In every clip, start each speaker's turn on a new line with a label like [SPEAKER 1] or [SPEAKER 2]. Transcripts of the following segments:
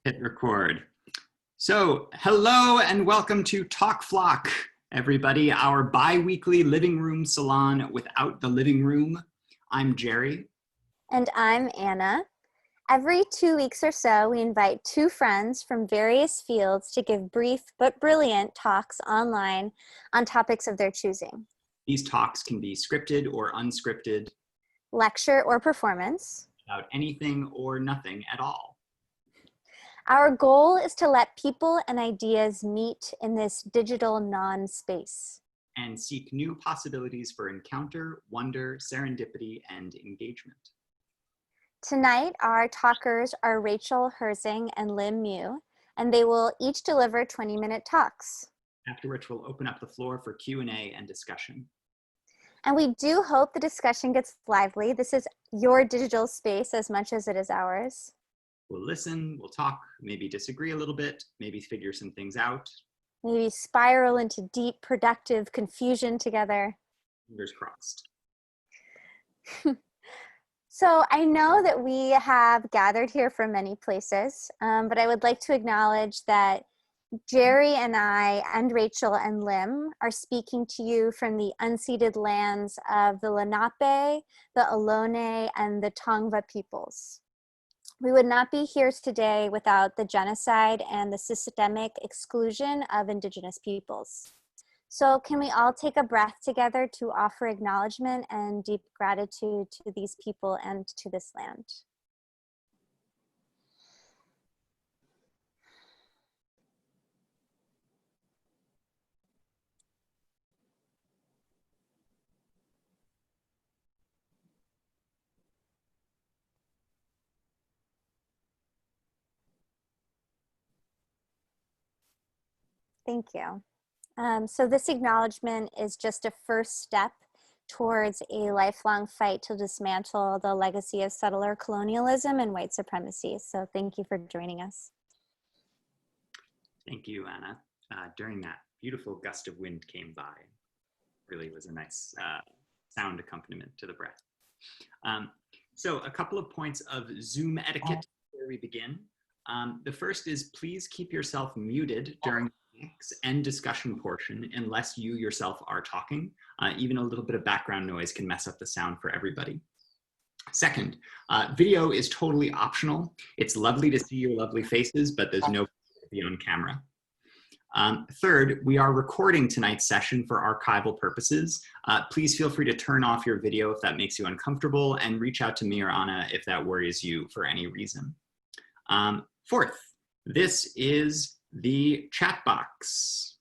[SPEAKER 1] Hit record. So, hello and welcome to Talk Flock, everybody, our bi-weekly living room salon without the living room. I'm Jerry.
[SPEAKER 2] And I'm Anna. Every 2 weeks or so, we invite two friends from various fields to give brief but brilliant talks online on topics of their choosing.
[SPEAKER 1] These talks can be scripted or unscripted,
[SPEAKER 2] lecture or performance,
[SPEAKER 1] about anything or nothing at all.
[SPEAKER 2] Our goal is to let people and ideas meet in this digital non-space
[SPEAKER 1] and seek new possibilities for encounter, wonder, serendipity, and engagement.
[SPEAKER 2] Tonight, our talkers are Rachel, Herzing, and Lim Mui, and they will each deliver 20-minute talks.
[SPEAKER 1] After which we'll open up the floor for Q&A and discussion.
[SPEAKER 2] And we do hope the discussion gets lively. This is your digital space as much as it is ours.
[SPEAKER 1] We'll listen, we'll talk, maybe disagree a little bit, maybe figure some things out.
[SPEAKER 2] Maybe spiral into deep, productive confusion together.
[SPEAKER 1] Fingers crossed.
[SPEAKER 2] So I know that we have gathered here from many places, but I would like to acknowledge that Jerry and I and Rachel and Lim are speaking to you from the unceded lands of the Lenape, the Ohlone, and the Tongva peoples. We would not be here today without the genocide and the systemic exclusion of Indigenous peoples. So can we all take a breath together to offer acknowledgement and deep gratitude to these people and to this land? Thank you. So this acknowledgement is just a first step towards a lifelong fight to dismantle the legacy of settler colonialism and white supremacy. So thank you for joining us.
[SPEAKER 1] Thank you, Anna. During that beautiful gust of wind came by. Really was a nice sound accompaniment to the breath. So a couple of points of Zoom etiquette before we begin. The first is please keep yourself muted during the talks and discussion portion unless you yourself are talking. Even a little bit of background noise can mess up the sound for everybody. Second, video is totally optional. It's lovely to see your lovely faces, but there's no be on camera. Third, we are recording tonight's session for archival purposes. Please feel free to turn off your video if that makes you uncomfortable and reach out to me or Anna if that worries you for any reason. Fourth, this is the chat box.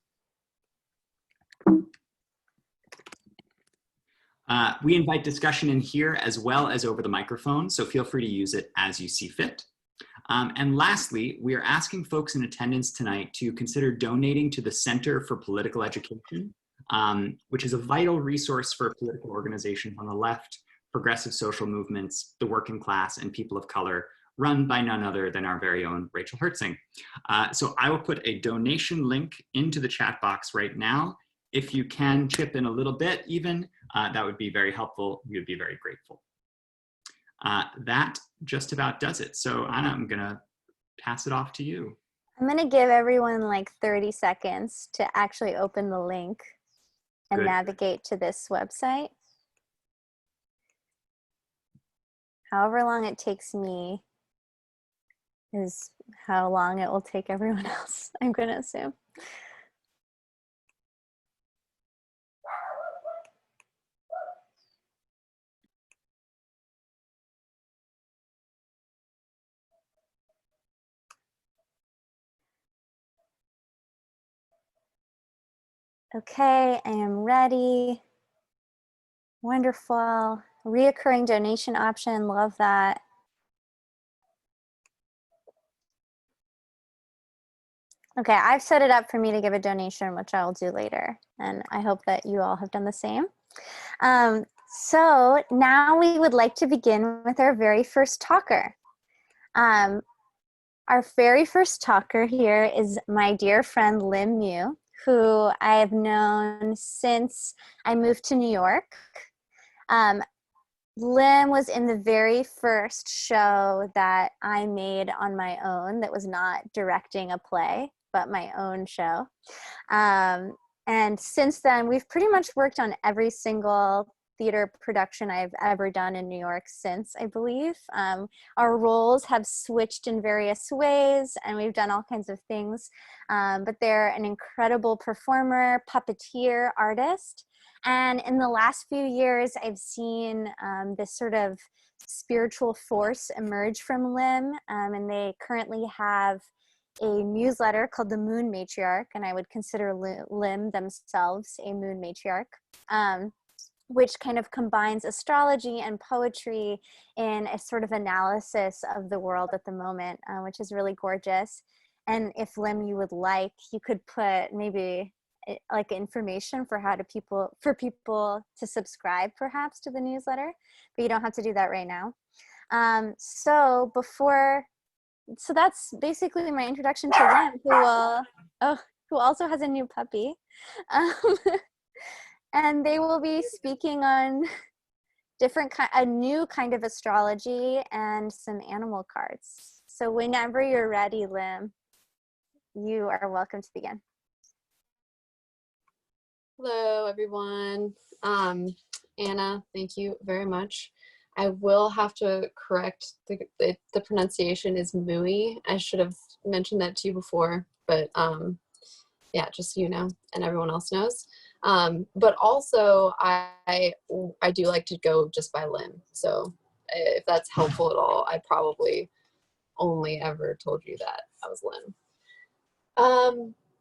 [SPEAKER 1] We invite discussion in here as well as over the microphone, so feel free to use it as you see fit. And lastly, we are asking folks in attendance tonight to consider donating to the Center for Political Education, which is a vital resource for political organizations on the left, progressive social movements, the working class, and people of color, run by none other than our very own Rachel Herzing. So I will put a donation link into the chat box right now. If you can chip in a little bit even, that would be very helpful. We would be very grateful. That just about does it. So Anna, I'm gonna pass it off to you.
[SPEAKER 2] I'm gonna give everyone like 30 seconds to actually open the link and navigate to this website. However long it takes me is how long it will take everyone else, I'm gonna assume. Okay, I am ready. Wonderful. Reoccurring donation option, love that. Okay, I've set it up for me to give a donation, which I will do later. And I hope that you all have done the same. So now we would like to begin with our very first talker. Our very first talker here is my dear friend Lim Mui, who I have known since I moved to New York. Lim was in the very first show that I made on my own that was not directing a play, but my own show. And since then, we've pretty much worked on every single theater production I've ever done in New York since, I believe. Our roles have switched in various ways, and we've done all kinds of things. But they're an incredible performer, puppeteer, artist. And in the last few years, I've seen this sort of spiritual force emerge from Lim, and they currently have a newsletter called the Moon Matriarch, and I would consider Lim themselves a moon matriarch, which kind of combines astrology and poetry in a sort of analysis of the world at the moment, which is really gorgeous. And if Lim, you would like, you could put maybe like information for people to subscribe perhaps to the newsletter, but you don't have to do that right now. So that's basically my introduction to Lim, who also has a new puppy. And they will be speaking on a new kind of astrology and some animal cards. So whenever you're ready, Lim, you are welcome to begin.
[SPEAKER 3] Hello, everyone. Anna, thank you very much. I will have to correct the pronunciation is mui. I should have mentioned that to you before, but yeah, just so you know, and everyone else knows. But also, I do like to go just by Lim. So if that's helpful at all, I probably only ever told you that I was Lim.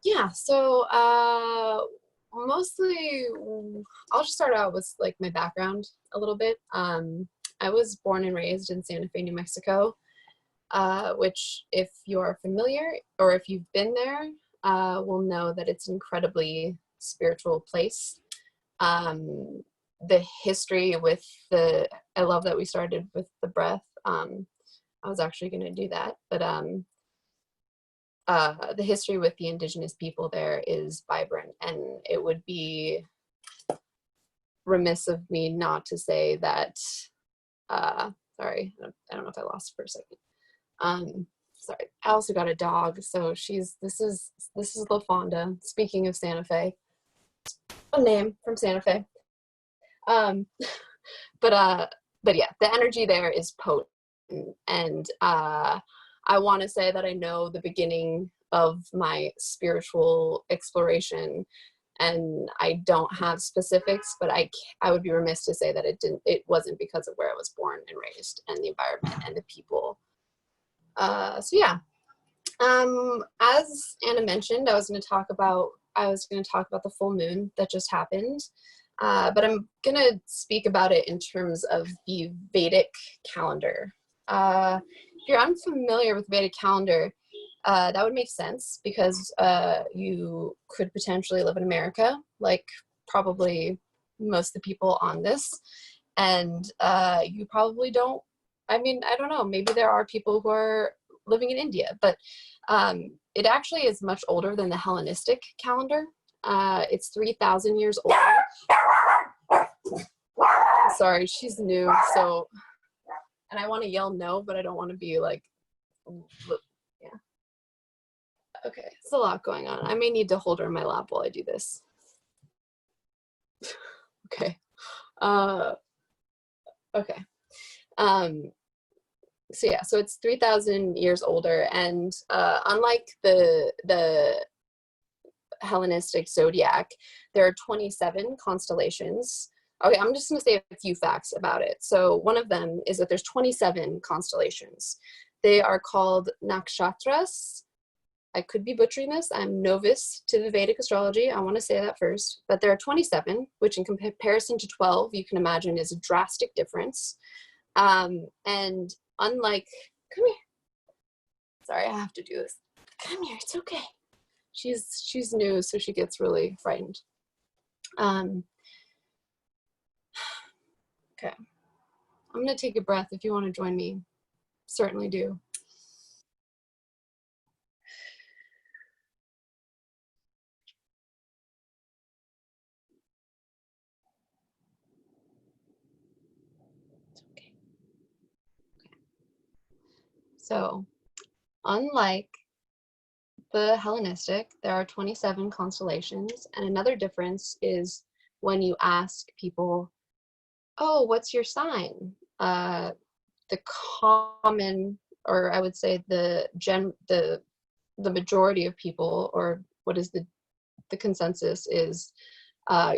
[SPEAKER 3] Yeah, so mostly I'll just start out with like my background a little bit. I was born and raised in Santa Fe, New Mexico, which if you're familiar or if you've been there, will know that it's an incredibly spiritual place. The history with I love that we started with the breath. I was actually going to do that, but the history with the indigenous people there is vibrant, and it would be remiss of me not to say that, sorry, I don't know if I lost for a second. Sorry, I also got a dog, so this is La Fonda, speaking of Santa Fe, a name from Santa Fe. But yeah, the energy there is potent, and I want to say that I know the beginning of my spiritual exploration, and I don't have specifics, but I would be remiss to say that it wasn't because of where I was born and raised and the environment and the people. So yeah, as Anna mentioned, I was going to talk about the full moon that just happened, but I'm going to speak about it in terms of the Vedic calendar. If you're unfamiliar with Vedic calendar, that would make sense because you could potentially live in America, like probably most of the people on this, and you probably don't. I mean, I don't know, maybe there are people who are living in India, but it actually is much older than the Hellenistic calendar. It's 3,000 years older. Sorry, she's new, so, and I want to yell no, but I don't want to be like, yeah. Okay, it's a lot going on. I may need to hold her in my lap while I do this. Okay. Okay. So yeah, so it's 3,000 years older, and unlike the Hellenistic zodiac, there are 27 constellations. Okay, I'm just going to say a few facts about it. So one of them is that there's 27 constellations. They are called nakshatras. I could be butchering this. I'm novice to the Vedic astrology. I want to say that first. But there are 27, which in comparison to 12, you can imagine is a drastic difference. And unlike, come here. Sorry, I have to do this. Come here, it's okay. She's new, so she gets really frightened. Okay. I'm gonna take a breath. If you want to join me, certainly do. So, unlike the Hellenistic, there are 27 constellations, and another difference is when you ask people, "Oh, what's your sign?" The common, or I would say the majority of people, or what is the consensus is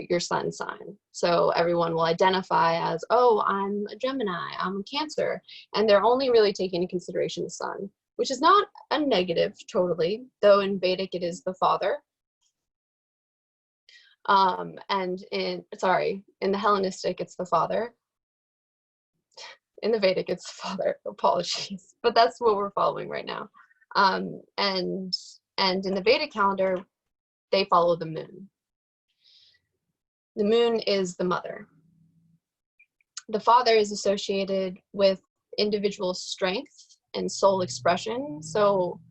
[SPEAKER 3] your sun sign. So everyone will identify as, oh, I'm a Gemini, I'm a Cancer, and they're only really taking into consideration the sun, which is not a negative totally, though in Vedic it is the father. And in the Hellenistic it's the father. In the Vedic it's the father. Apologies, but that's what we're following right now. And in the Vedic calendar, they follow the moon. The moon is the mother. The father is associated with individual strength and soul expression. So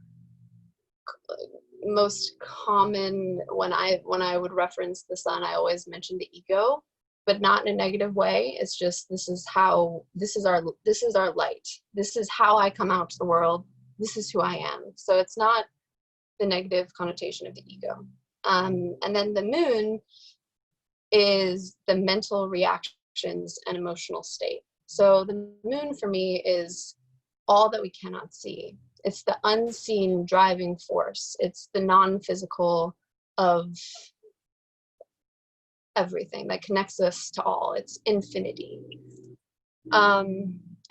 [SPEAKER 3] most common when I would reference the sun, I always mention the ego, but not in a negative way. It's just this is our light. This is how I come out to the world. This is who I am. So it's not the negative connotation of the ego. And then the moon is the mental reactions and emotional state. So the moon for me is all that we cannot see. It's the unseen driving force. It's the non-physical of everything that connects us to all. It's infinity.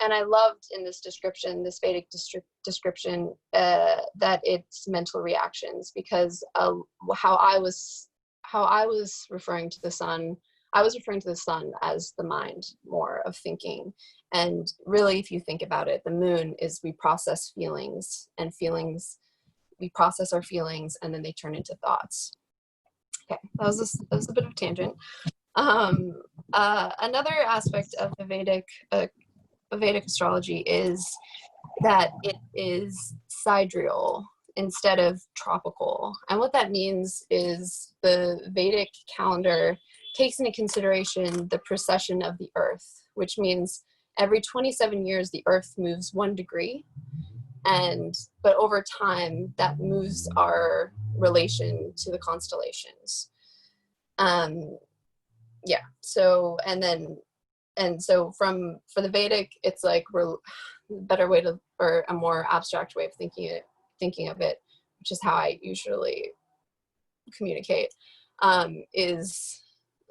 [SPEAKER 3] And I loved in this description, this Vedic description, that it's mental reactions, because how I was referring to the sun, I was referring to the sun as the mind more of thinking. And really, if you think about it, the moon is we process feelings, and we process our feelings, and then they turn into thoughts. Okay, that was a bit of a tangent. Another aspect of the Vedic astrology is that it is sidereal instead of tropical. And what that means is the Vedic calendar takes into consideration the precession of the Earth, which means every 27 years the Earth moves 1 degree. But over time, that moves our relation to the constellations. So for the Vedic, it's like better way to, or a more abstract way of thinking of it, which is how I usually communicate, is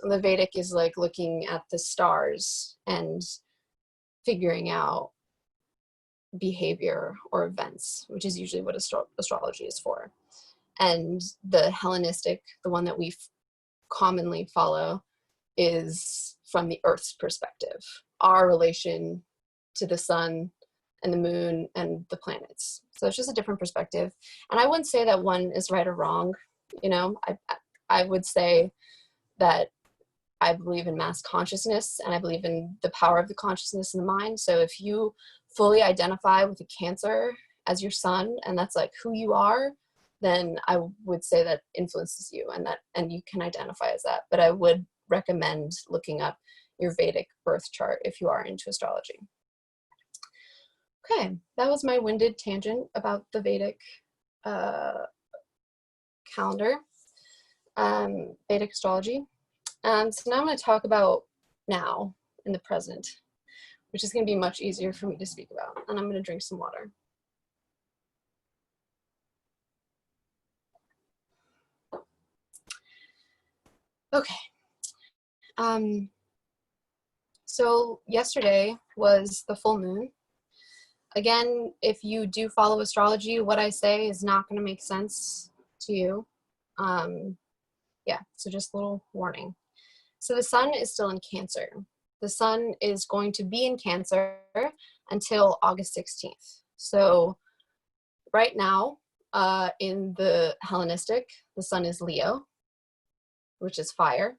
[SPEAKER 3] the Vedic is like looking at the stars and figuring out behavior or events, which is usually what astrology is for. And the Hellenistic, the one that we commonly follow, is from the Earth's perspective, our relation to the sun and the moon and the planets. So it's just a different perspective. And I wouldn't say that one is right or wrong. You know, I would say that I believe in mass consciousness, and I believe in the power of the consciousness in the mind. So if you fully identify with a Cancer as your sun, and that's like who you are, then I would say that influences you, and you can identify as that. But I would recommend looking up your Vedic birth chart if you are into astrology. Okay, that was my winded tangent about the Vedic calendar, Vedic astrology. So now I'm going to talk about now in the present, which is going to be much easier for me to speak about. And I'm going to drink some water. Okay. So yesterday was the full moon. Again, if you do follow astrology, what I say is not going to make sense to you. Yeah, so just a little warning. So the sun is still in Cancer. The sun is going to be in Cancer until August 16th. So right now, in the Hellenistic, the sun is Leo, which is fire.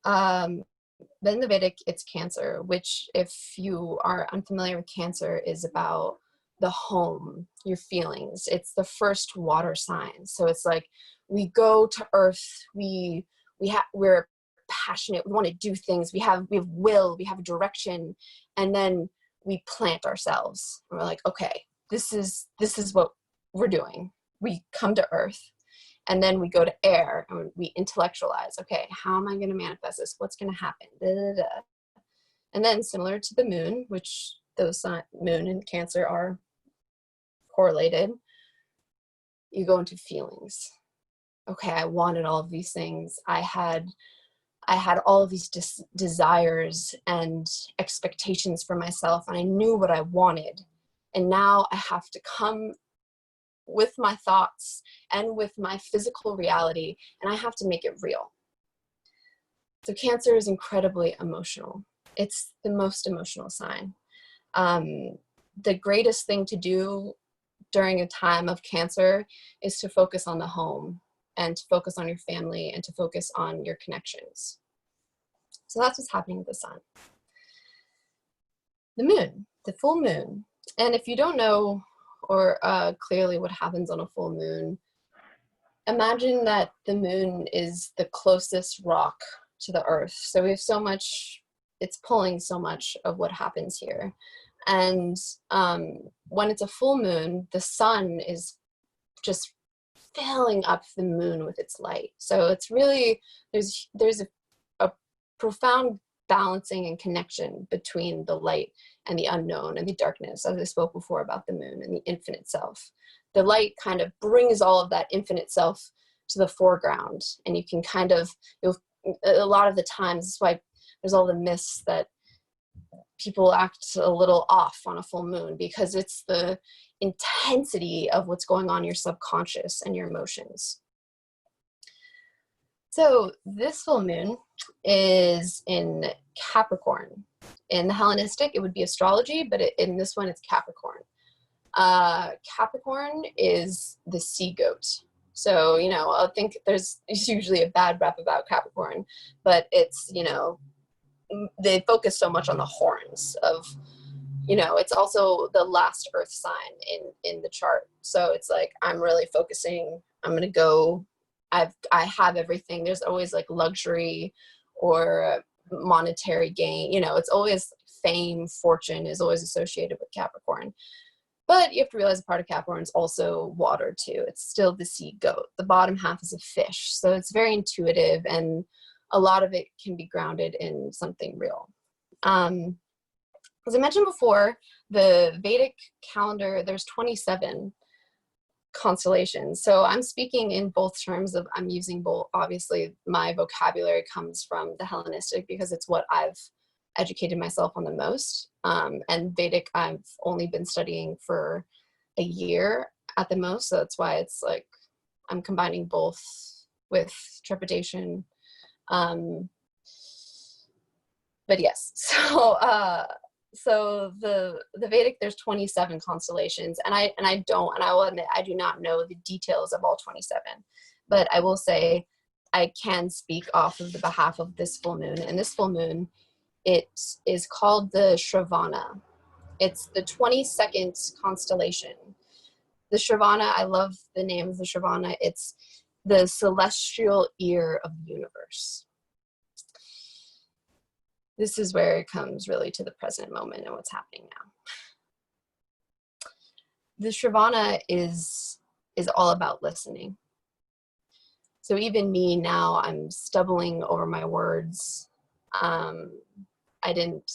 [SPEAKER 3] Then the Vedic, it's Cancer, which, if you are unfamiliar with Cancer, is about the home, your feelings. It's the first water sign. So it's like we go to Earth, we're passionate, we want to do things, we have will, we have a direction, and then we plant ourselves. And we're like, okay, this is what we're doing. We come to earth, and then we go to air, and we intellectualize. Okay, how am I going to manifest this? What's going to happen? Da, da, da. And then similar to the moon, which those moon and Cancer are correlated, you go into feelings. Okay, I wanted all of these things. I had all of these desires and expectations for myself, and I knew what I wanted. And now I have to come with my thoughts and with my physical reality, and I have to make it real. So Cancer is incredibly emotional. It's the most emotional sign. The greatest thing to do during a time of Cancer is to focus on the home, and to focus on your family, and to focus on your connections. So that's what's happening with the sun. The moon, the full moon. And if you don't know or clearly what happens on a full moon, imagine that the moon is the closest rock to the earth. So we have so much, it's pulling so much of what happens here. And when it's a full moon, the sun is just filling up the moon with its light. So it's really, there's a profound balancing and connection between the light and the unknown and the darkness, as I spoke before about the moon and the infinite self. The light kind of brings all of that infinite self to the foreground, and you can kind of, a lot of the times, that's why there's all the myths that people act a little off on a full moon, because it's the intensity of what's going on in your subconscious and your emotions. So this full moon is in Capricorn. In the Hellenistic, it would be astrology, but in this one, it's Capricorn. Capricorn is the sea goat. So, you know, I think there's usually a bad rep about Capricorn, but it's, you know, they focus so much on the horns of, you know, it's also the last earth sign in the chart. So it's like, I'm really focusing, I'm going to go, I have everything. There's always like luxury or monetary gain, you know, it's always fame, fortune is always associated with Capricorn. But you have to realize a part of Capricorn is also water too. It's still the sea goat. The bottom half is a fish. So it's very intuitive, and a lot of it can be grounded in something real. As I mentioned before, the Vedic calendar, there's 27 constellations. So I'm speaking in both terms of, I'm using both, obviously my vocabulary comes from the Hellenistic because it's what I've educated myself on the most. And Vedic, I've only been studying for a year at the most. So that's why it's like, I'm combining both with trepidation. But yes, so the Vedic, there's 27 constellations, and I will admit, I do not know the details of all 27, but I will say I can speak off of the behalf of this full moon. And this full moon, it is called the Shravana. It's the 22nd constellation. The Shravana, I love the name of the Shravana. It's the celestial ear of the universe. This is where it comes really to the present moment and what's happening now. The Shravana is all about listening. So even me now, I'm stumbling over my words. I didn't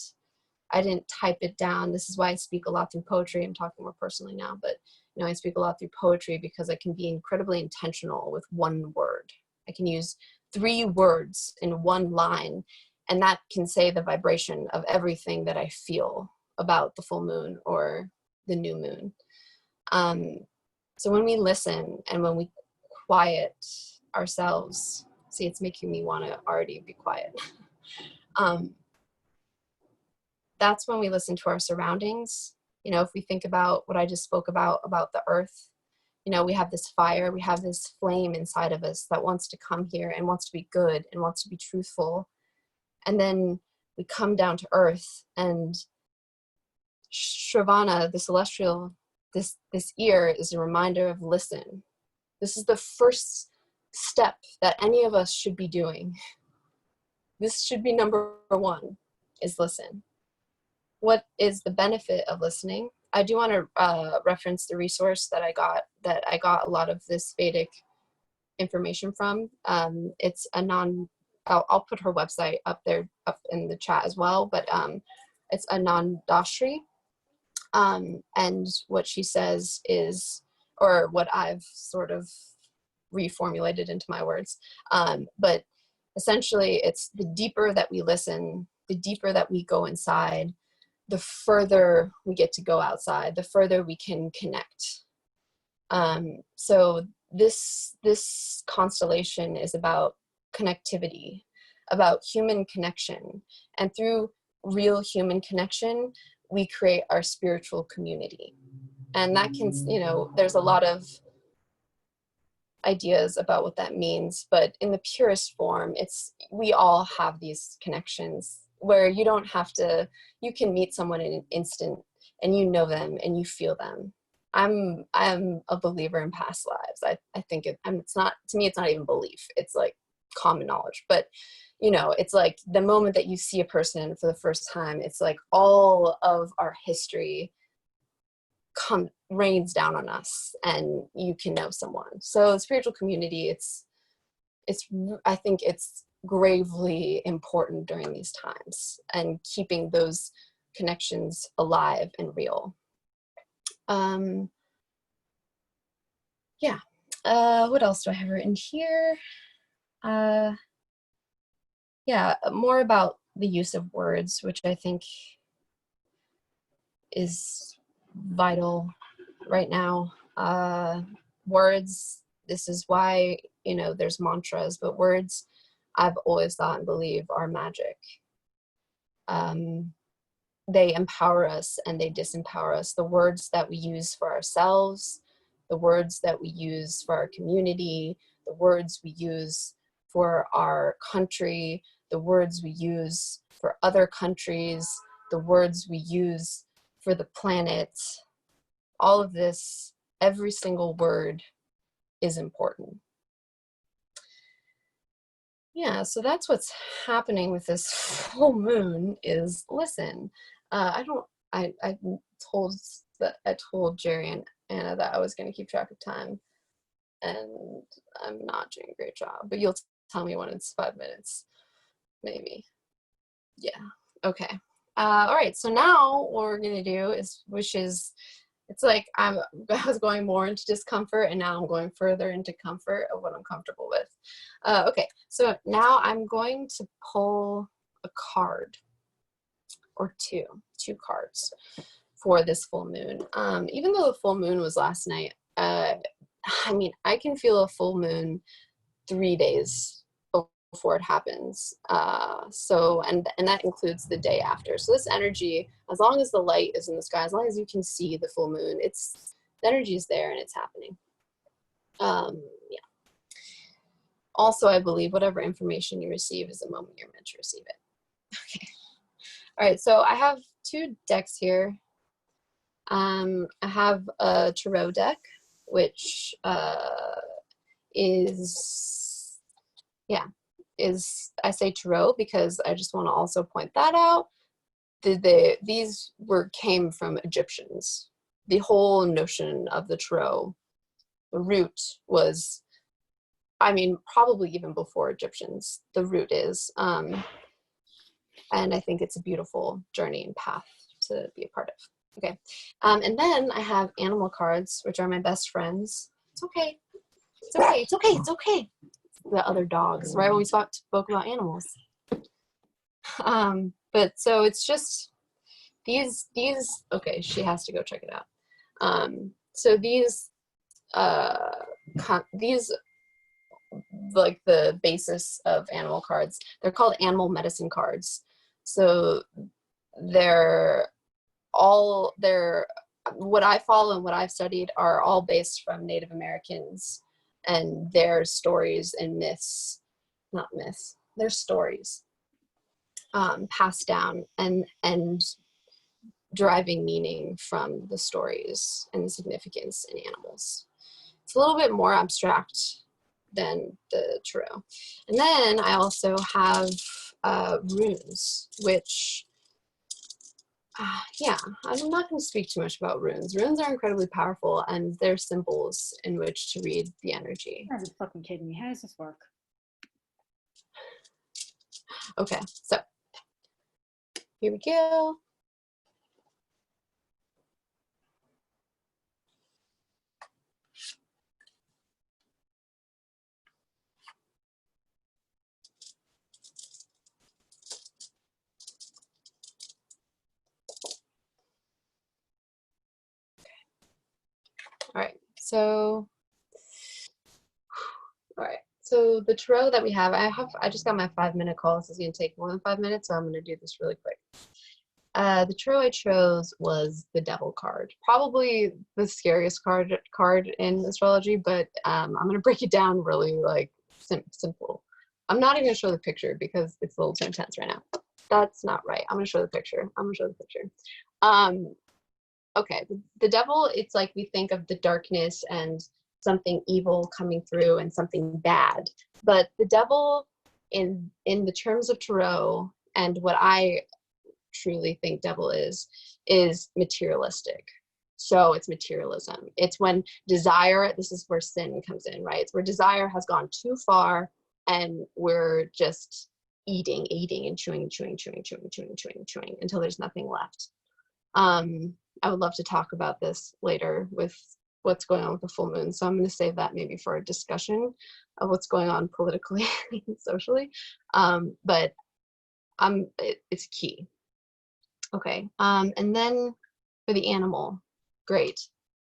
[SPEAKER 3] type it down. This is why I speak a lot through poetry. I'm talking more personally now, but you know, I speak a lot through poetry because I can be incredibly intentional with one word. I can use 3 words in one line, and that can say the vibration of everything that I feel about the full moon or the new moon. So when we listen and when we quiet ourselves, see, it's making me want to already be quiet. That's when we listen to our surroundings. You know, if we think about what I just spoke about the earth, you know, we have this fire, we have this flame inside of us that wants to come here and wants to be good and wants to be truthful. And then we come down to earth, and Shravana, the celestial, this ear is a reminder of listen. This is the first step that any of us should be doing. This should be number 1, is listen. What is the benefit of listening? I do want to reference the resource that I got a lot of this Vedic information from. It's I'll put her website up there, up in the chat as well, but it's Anand Dashri. And what she says is, or what I've sort of reformulated into my words, but essentially it's the deeper that we listen, the deeper that we go inside, the further we get to go outside, the further we can connect. So this constellation is about connectivity, about human connection. And through real human connection, we create our spiritual community. And that can, you know, there's a lot of ideas about what that means, but in the purest form, we all have these connections where you don't have to, you can meet someone in an instant and you know them and you feel them. I'm a believer in past lives. I think it's not, to me, it's not even belief. It's like common knowledge. But, you know, it's like the moment that you see a person for the first time, it's like all of our history rains down on us and you can know someone. So the spiritual community, I think it's gravely important during these times, and keeping those connections alive and real. Yeah. What else do I have written here? Yeah, more about the use of words, which I think is vital right now. Words, this is why, you know, there's mantras, but words, I've always thought and believe, are magic. They empower us and they disempower us. The words that we use for ourselves, the words that we use for our community, the words we use for our country, the words we use for other countries, the words we use for the planet, all of this, every single word is important. Yeah, so that's what's happening with this full moon is, listen, I told Jerry and Anna that I was going to keep track of time, and I'm not doing a great job, but you'll tell me when it's 5 minutes, maybe. Yeah, okay. All right, so now what we're going to do is, it's like I was going more into discomfort, and now I'm going further into comfort of what I'm comfortable with. Okay, so now I'm going to pull a card or two cards for this full moon. Even though the full moon was last night, I mean, I can feel a full moon 3 days before it happens. And that includes the day after. So this energy, as long as the light is in the sky, as long as you can see the full moon, the energy is there and it's happening. Yeah. Also, I believe whatever information you receive is the moment you're meant to receive it. Okay. All right, so I have 2 decks here. I have a tarot deck, which is, I say tarot because I just want to also point that out. These came from Egyptians. The whole notion of the tarot, the root was, I mean, probably even before Egyptians, the root is, and I think it's a beautiful journey and path to be a part of. Okay, and then I have animal cards, which are my best friends. It's okay. It's okay. It's okay. It's okay. The other dogs, right? When we spoke about animals. But so it's just these. Okay, she has to go check it out. So these, like the basis of animal cards. They're called animal medicine cards. So what I follow and what I've studied are all based from Native Americans and their stories and myths, not myths, their stories passed down and deriving meaning from the stories and the significance in animals. It's a little bit more abstract than the tarot. And then I also have runes, which Yeah, I'm not going to speak too much about runes. Runes are incredibly powerful, and they're symbols in which to read the energy.
[SPEAKER 4] You're fucking kidding me. How does this work?
[SPEAKER 3] Okay, so here we go. All right, so the tarot that we have, I just got my 5-minute call. This is gonna take more than 5 minutes, so I'm gonna do this really quick. The tarot I chose was the Devil card, probably the scariest card in astrology, but I'm gonna break it down really like simple. I'm not even gonna show the picture because it's a little too intense right now. That's not right. I'm gonna show the picture. Okay, the devil, it's like we think of the darkness and something evil coming through and something bad. But the devil in the terms of tarot and what I truly think devil is materialistic. So it's materialism. It's when desire, this is where sin comes in, right? It's where desire has gone too far and we're just eating and chewing until there's nothing left. I would love to talk about this later with what's going on with the full moon. So I'm going to save that maybe for a discussion of what's going on politically and socially. But it's key. Okay. And then for the animal, great.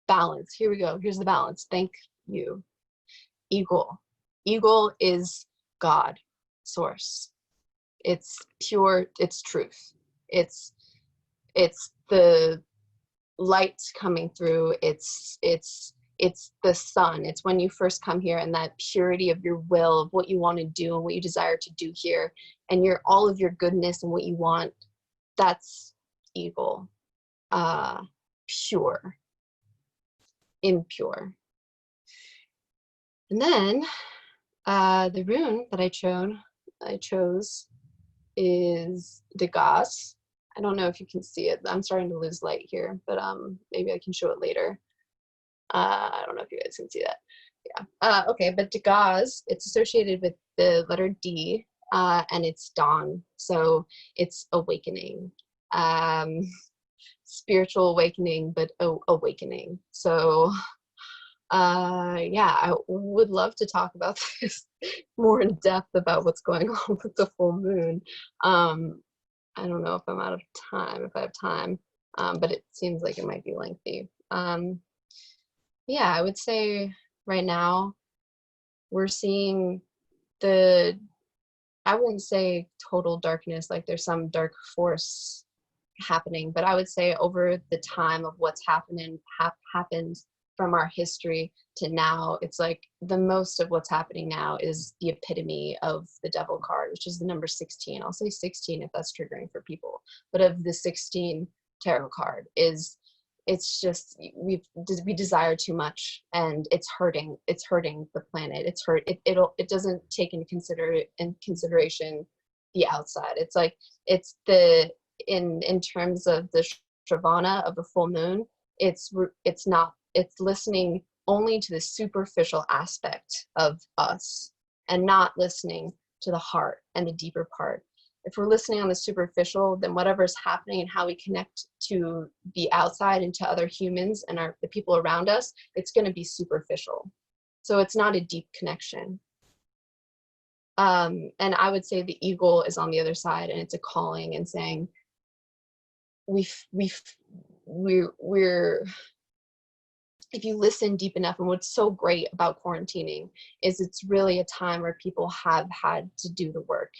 [SPEAKER 3] Balance. Here we go. Here's the balance. Thank you. Eagle. Eagle is God, source. It's pure, it's truth. It's the light coming through. It's the sun. It's when you first come here and that purity of your will, of what you want to do and what you desire to do here, and all of your goodness and what you want. That's eagle. Pure, impure. And then the rune that I chose is Degas. I don't know if you can see it. I'm starting to lose light here, but maybe I can show it later. I don't know if you guys can see that. Yeah. Okay, but Degas, it's associated with the letter D, and it's dawn. So it's awakening. Spiritual awakening, but awakening. So yeah, I would love to talk about this more in depth about what's going on with the full moon. I don't know if I'm out of time, if I have time, but it seems like it might be lengthy. Yeah, I would say right now we're seeing I wouldn't say total darkness, like there's some dark force happening, but I would say over the time of what's happened from our history to now, it's like the most of what's happening now is the epitome of the devil card, which is the number 16. I'll say 16 if that's triggering for people, but of the 16 tarot card it's just we desire too much and it's hurting the planet. It doesn't take into consideration the outside. It's like it's in terms of the Shravana of the full moon, it's listening only to the superficial aspect of us and not listening to the heart and the deeper part. If we're listening on the superficial, then whatever's happening and how we connect to the outside and to other humans and the people around us, it's going to be superficial. So it's not a deep connection. And I would say the eagle is on the other side, and it's a calling and saying, we're if you listen deep enough, and what's so great about quarantining is it's really a time where people have had to do the work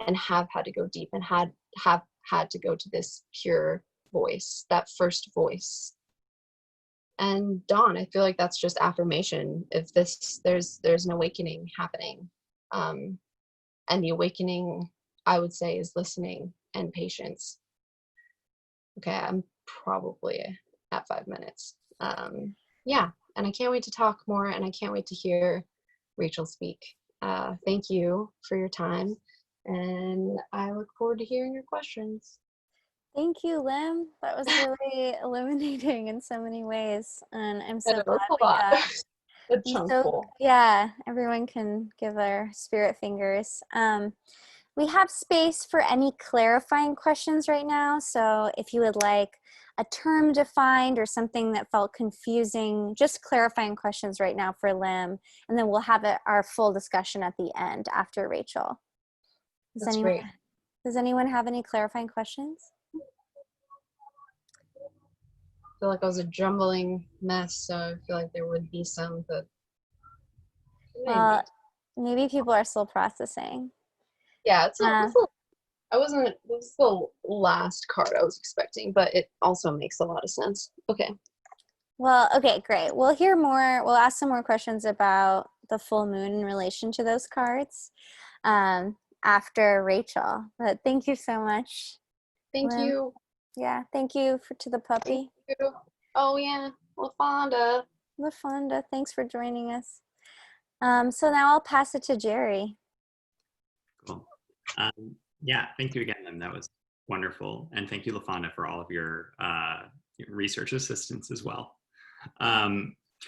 [SPEAKER 3] and have had to go deep and have had to go to this pure voice, that first voice. And dawn, I feel like that's just affirmation. If there's an awakening happening, and the awakening, I would say, is listening and patience. Okay, I'm probably at 5 minutes. Yeah, and I can't wait to talk more, and I can't wait to hear Rachel speak. Thank you for your time, and I look forward to hearing your questions.
[SPEAKER 2] Thank you, Lim. That was really illuminating in so many ways. And I'm so
[SPEAKER 3] It
[SPEAKER 2] glad
[SPEAKER 3] was a
[SPEAKER 2] we
[SPEAKER 3] lot.
[SPEAKER 2] got
[SPEAKER 3] A
[SPEAKER 2] I'm
[SPEAKER 3] chunk
[SPEAKER 2] so
[SPEAKER 3] full.
[SPEAKER 2] yeah, everyone can give their spirit fingers. We have space for any clarifying questions right now. So if you would like a term defined or something that felt confusing, just clarifying questions right now for Lim, and then we'll have our full discussion at the end after Rachel.
[SPEAKER 3] That's great.
[SPEAKER 2] Does anyone have any clarifying questions?
[SPEAKER 3] I feel like I was a jumbling mess, so I feel like there would be some, but
[SPEAKER 2] Maybe people are still processing.
[SPEAKER 3] yeah, it was the last card I was expecting, but it also makes a lot of sense. Okay.
[SPEAKER 2] Well, okay, great. We'll hear more. We'll ask some more questions about the full moon in relation to those cards after Rachel. But thank you so much.
[SPEAKER 3] Thank
[SPEAKER 2] Lim.
[SPEAKER 3] you.
[SPEAKER 2] Yeah, thank you to the puppy.
[SPEAKER 3] Thank you. Oh yeah, LaFonda.
[SPEAKER 2] LaFonda, thanks for joining us. So now I'll pass it to Jerry.
[SPEAKER 1] Cool. Yeah, thank you again, Lim. That was wonderful. And thank you, LaFonda, for all of your research assistance as well.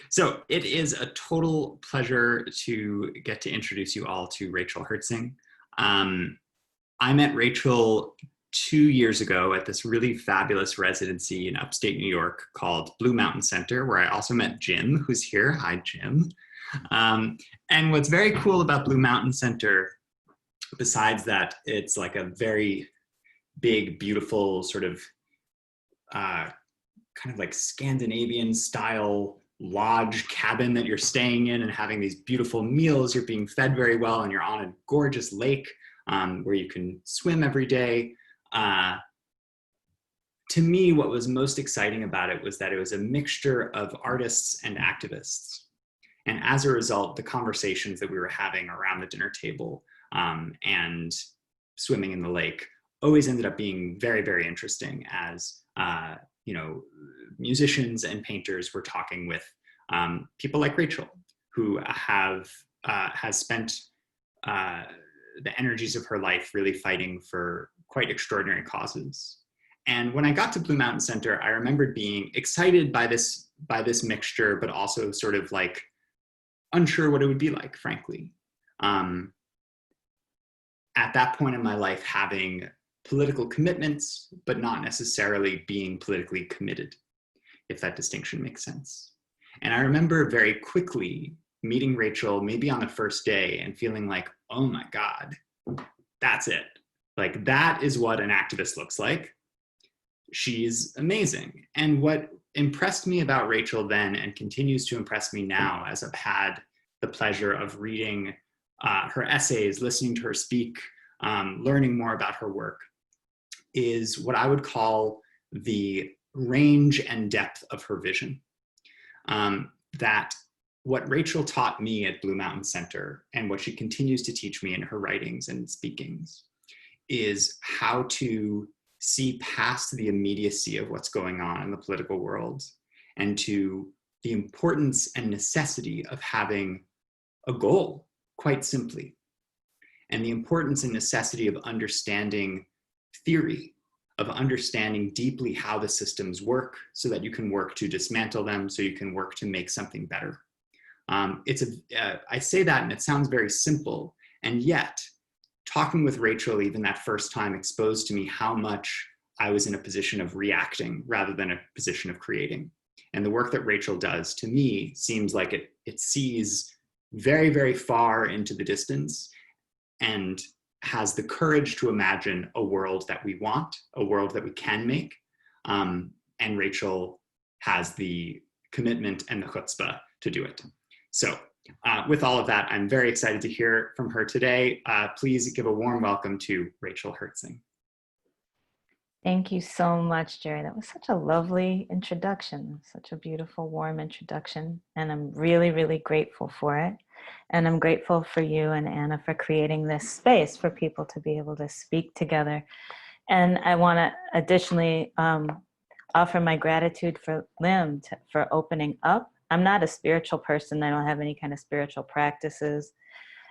[SPEAKER 1] So it is a total pleasure to get to introduce you all to Rachel Herzing. I met Rachel 2 years ago at this really fabulous residency in upstate New York called Blue Mountain Center, where I also met Jim, who's here. Hi, Jim. And what's very cool about Blue Mountain Center, besides that it's like a very big, beautiful sort of kind of like Scandinavian style lodge cabin that you're staying in and having these beautiful meals, you're being fed very well, and you're on a gorgeous lake where you can swim every day. To me, what was most exciting about it was that it was a mixture of artists and activists. And as a result, the conversations that we were having around the dinner table and swimming in the lake always ended up being very, very interesting as musicians and painters were talking with people like Rachel, who has spent the energies of her life really fighting for quite extraordinary causes. And when I got to Blue Mountain Center, I remembered being excited by this mixture, but also sort of like unsure what it would be like, frankly. At that point in my life, having political commitments, but not necessarily being politically committed, if that distinction makes sense. And I remember very quickly meeting Rachel, maybe on the first day, and feeling like, oh my God, that's it. Like, that is what an activist looks like. She's amazing. And what impressed me about Rachel then, and continues to impress me now, as I've had the pleasure of reading her essays, listening to her speak, learning more about her work, is what I would call the range and depth of her vision. That what Rachel taught me at Blue Mountain Center, and what she continues to teach me in her writings and speakings, is how to see past the immediacy of what's going on in the political world, and to the importance and necessity of having a goal, quite simply, and the importance and necessity of understanding theory, of understanding deeply how the systems work, so that you can work to dismantle them, so you can work to make something better. I say that and it sounds very simple, and yet talking with Rachel even that first time exposed to me how much I was in a position of reacting rather than a position of creating. And the work that Rachel does, to me, seems like it sees very, very far into the distance and has the courage to imagine a world that we want, a world that we can make. And Rachel has the commitment and the chutzpah to do it. So with all of that, I'm very excited to hear from her today. Please give a warm welcome to Rachel Herzing.
[SPEAKER 5] Thank you so much, Jerry. That was such a lovely introduction, such a beautiful, warm introduction. And I'm really, really grateful for it. And I'm grateful for you and Anna for creating this space for people to be able to speak together. And I want to additionally offer my gratitude for Lim for opening up. I'm not a spiritual person. I don't have any kind of spiritual practices.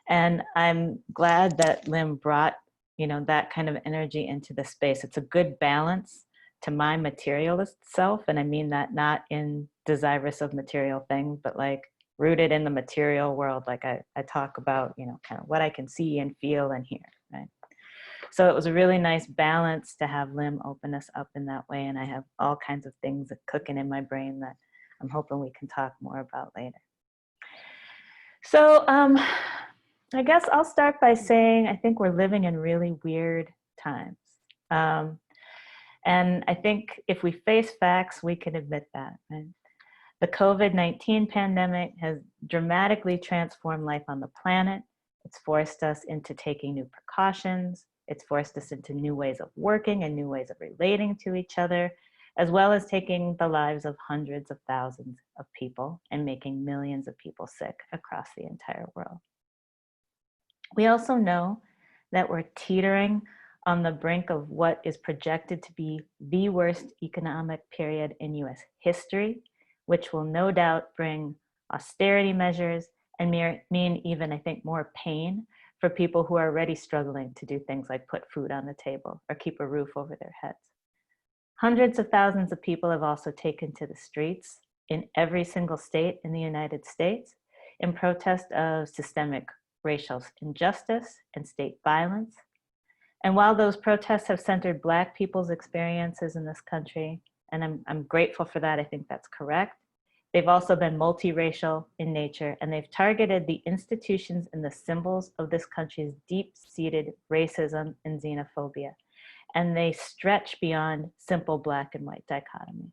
[SPEAKER 5] And I'm glad that Lim brought that kind of energy into the space. It's a good balance to my materialist self. And I mean that not in desirous of material things, but like rooted in the material world. Like I talk about, you know, kind of what I can see and feel and hear, right? So it was a really nice balance to have Lim open us up in that way. And I have all kinds of things cooking in my brain that I'm hoping we can talk more about later. So I guess I'll start by saying I think we're living in really weird times. And I think if we face facts, we can admit that. Right? The COVID-19 pandemic has dramatically transformed life on the planet. It's forced us into taking new precautions. It's forced us into new ways of working and new ways of relating to each other, as well as taking the lives of hundreds of thousands of people and making millions of people sick across the entire world. We also know that we're teetering on the brink of what is projected to be the worst economic period in US history, which will no doubt bring austerity measures and mean even, I think, more pain for people who are already struggling to do things like put food on the table or keep a roof over their heads. Hundreds of thousands of people have also taken to the streets in every single state in the United States in protest of systemic racial injustice and state violence. And while those protests have centered Black people's experiences in this country, and I'm grateful for that, I think that's correct, they've also been multiracial in nature, and they've targeted the institutions and the symbols of this country's deep-seated racism and xenophobia. And they stretch beyond simple Black and white dichotomies.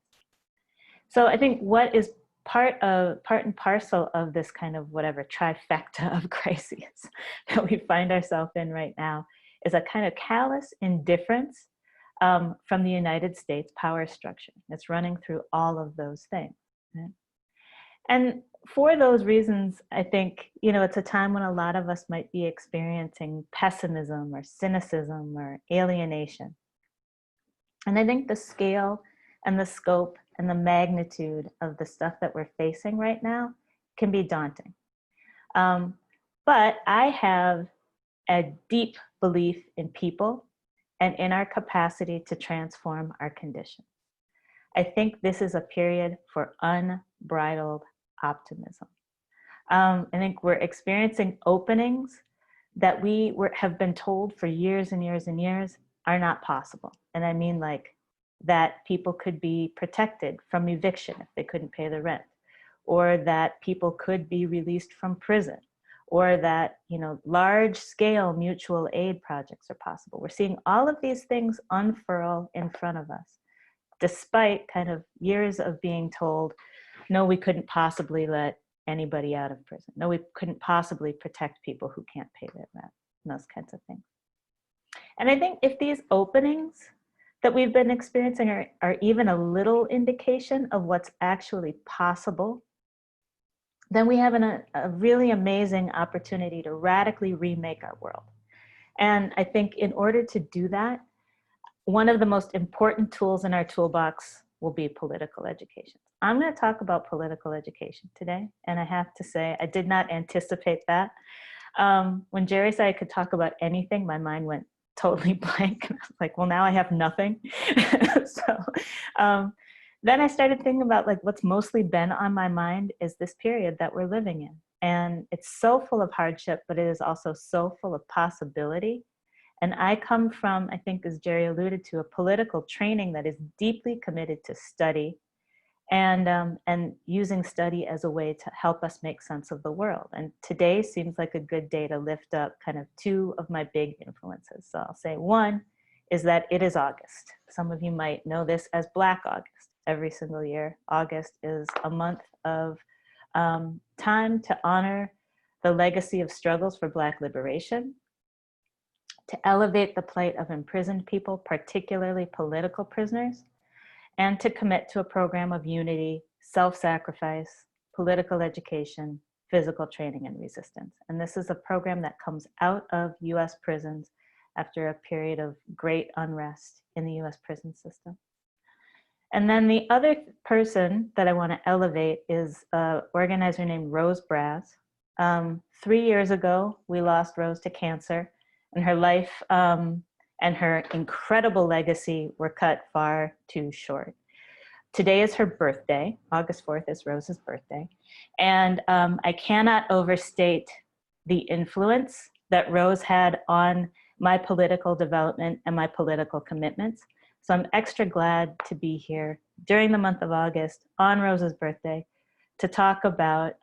[SPEAKER 5] So I think what is part and parcel of this kind of whatever trifecta of crises that we find ourselves in right now is a kind of callous indifference from the United States power structure. It's running through all of those things. Right? And for those reasons, I think, you know, it's a time when a lot of us might be experiencing pessimism or cynicism or alienation. And I think the scale and the scope and the magnitude of the stuff that we're facing right now can be daunting. But I have a deep belief in people and in our capacity to transform our condition. I think this is a period for unbridled optimism. I think we're experiencing openings that we have been told for years and years and years are not possible. And I mean like that people could be protected from eviction if they couldn't pay the rent, or that people could be released from prison, or that, you know, large scale mutual aid projects are possible. We're seeing all of these things unfurl in front of us, despite kind of years of being told, no, we couldn't possibly let anybody out of prison. No, we couldn't possibly protect people who can't pay their rent, and those kinds of things. And I think if these openings that we've been experiencing are even a little indication of what's actually possible, then we have a really amazing opportunity to radically remake our world. And I think in order to do that, one of the most important tools in our toolbox will be political education. I'm going to talk about political education today, and I have to say I did not anticipate that. When Jerry said I could talk about anything, my mind went totally blank. And I was like, well, now I have nothing. Then I started thinking about like what's mostly been on my mind is this period that we're living in. And it's so full of hardship, but it is also so full of possibility. And I come from, I think as Jerry alluded to, a political training that is deeply committed to study and using study as a way to help us make sense of the world. And today seems like a good day to lift up kind of two of my big influences. So I'll say one is that it is August. Some of you might know this as Black August. Every single year, August is a month of time to honor the legacy of struggles for Black liberation, to elevate the plight of imprisoned people, particularly political prisoners, and to commit to a program of unity, self-sacrifice, political education, physical training, and resistance. And this is a program that comes out of US prisons after a period of great unrest in the US prison system. And then the other person that I want to elevate is an organizer named Rose Braz. 3 years ago, we lost Rose to cancer, and her life and her incredible legacy were cut far too short. Today is her birthday. August 4th is Rose's birthday. And I cannot overstate the influence that Rose had on my political development and my political commitments. So I'm extra glad to be here during the month of August on Rose's birthday to talk about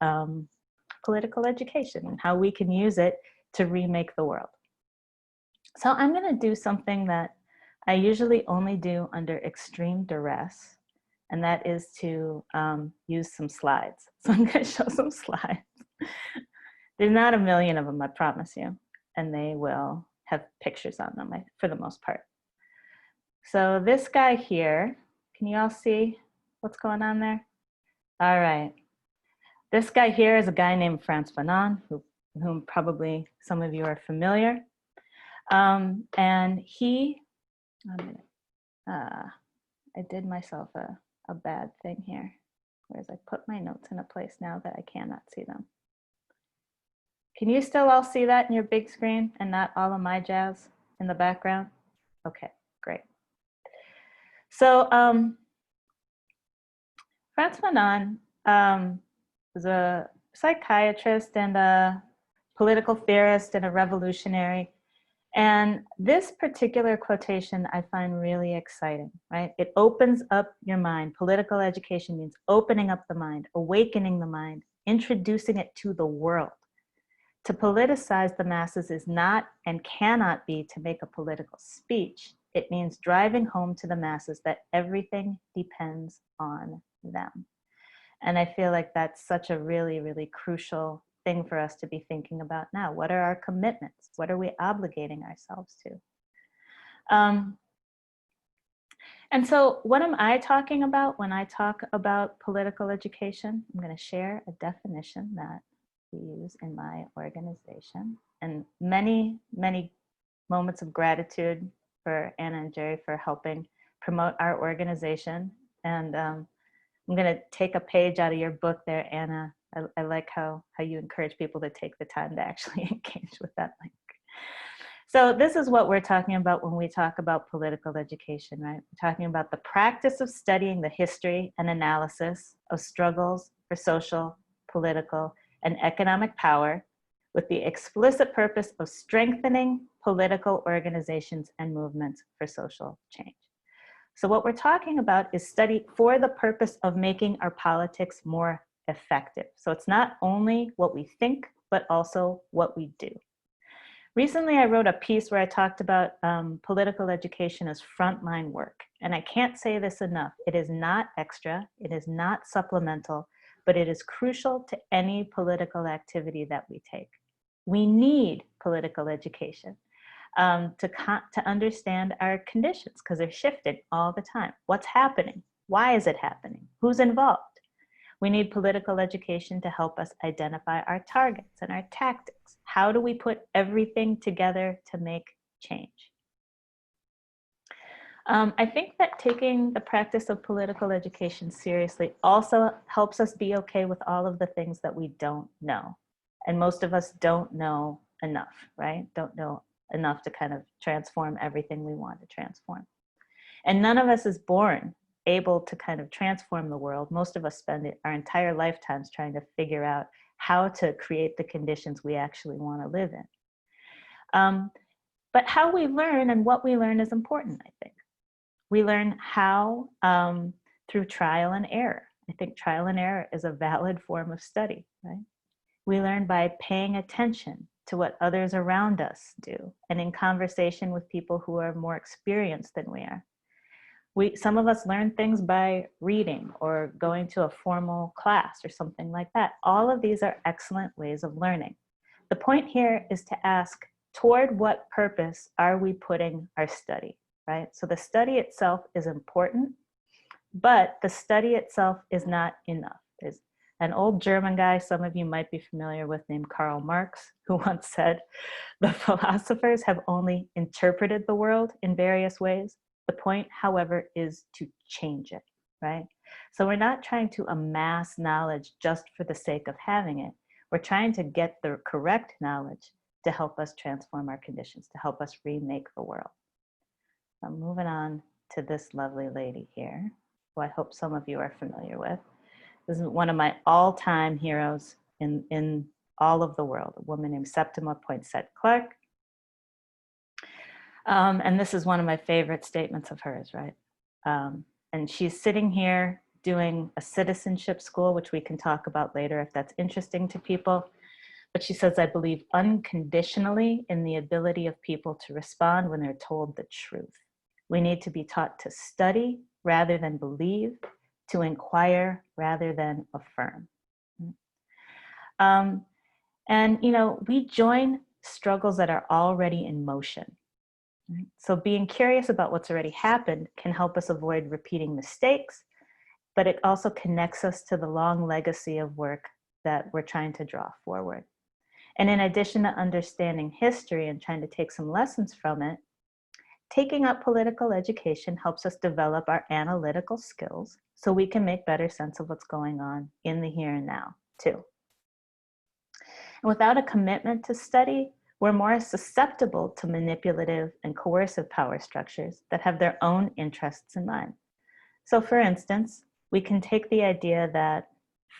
[SPEAKER 5] political education and how we can use it to remake the world. So I'm going to do something that I usually only do under extreme duress, and that is to use some slides. So I'm going to show some slides. There's not a million of them, I promise you, and they will have pictures on them for the most part. So this guy here, can you all see what's going on there? All right. This guy here is a guy named Frantz Fanon, whom probably some of you are familiar. And he, I did myself a bad thing here, whereas I put my notes in a place now that I cannot see them. Can you still all see that in your big screen and not all of my jazz in the background? Okay, great. So Frantz Fanon was a psychiatrist and a political theorist and a revolutionary. And this particular quotation I find really exciting, right? It opens up your mind. Political education means opening up the mind, awakening the mind, introducing it to the world. To politicize the masses is not and cannot be to make a political speech. It means driving home to the masses that everything depends on them. And I feel like that's such a really, really crucial thing for us to be thinking about now. What are our commitments? What are we obligating ourselves to? And so what am I talking about when I talk about political education? I'm going to share a definition that we use in my organization, and many, many moments of gratitude for Anna and Jerry for helping promote our organization. And I'm going to take a page out of your book there, Anna. I like how you encourage people to take the time to actually engage with that link. So this is what we're talking about when we talk about political education, right? We're talking about the practice of studying the history and analysis of struggles for social, political, and economic power with the explicit purpose of strengthening political organizations and movements for social change. So what we're talking about is study for the purpose of making our politics more effective. So it's not only what we think, but also what we do. Recently, I wrote a piece where I talked about political education as frontline work. And I can't say this enough. It is not extra, it is not supplemental, but it is crucial to any political activity that we take. We need political education to understand our conditions, because they're shifted all the time. What's happening? Why is it happening? Who's involved? We need political education to help us identify our targets and our tactics. How do we put everything together to make change? I think that taking the practice of political education seriously also helps us be okay with all of the things that we don't know. And most of us don't know enough, right? Don't know enough to kind of transform everything we want to transform. And none of us is born able to kind of transform the world. Most of us spend our entire lifetimes trying to figure out how to create the conditions we actually want to live in. But how we learn and what we learn is important, I think. We learn how through trial and error. I think trial and error is a valid form of study, right? We learn by paying attention to what others around us do and in conversation with people who are more experienced than we are. Some of us learn things by reading or going to a formal class or something like that. All of these are excellent ways of learning. The point here is to ask, toward what purpose are we putting our study, right? So the study itself is important, but the study itself is not enough. There's an old German guy, some of you might be familiar with, named Karl Marx, who once said, the philosophers have only interpreted the world in various ways. The point, however, is to change it, right? So we're not trying to amass knowledge just for the sake of having it. We're trying to get the correct knowledge to help us transform our conditions, to help us remake the world. I'm moving on to this lovely lady here, who I hope some of you are familiar with. This is one of my all-time heroes in all of the world, a woman named Septima Poinsett Clark. And this is one of my favorite statements of hers, right? And she's sitting here doing a citizenship school, which we can talk about later if that's interesting to people. But she says, I believe unconditionally in the ability of people to respond when they're told the truth. We need to be taught to study rather than believe, to inquire rather than affirm. And, you know, we join struggles that are already in motion. Right? So being curious about what's already happened can help us avoid repeating mistakes, but it also connects us to the long legacy of work that we're trying to draw forward. And in addition to understanding history and trying to take some lessons from it, taking up political education helps us develop our analytical skills so we can make better sense of what's going on in the here and now, too. And without a commitment to study, we're more susceptible to manipulative and coercive power structures that have their own interests in mind. So for instance, we can take the idea that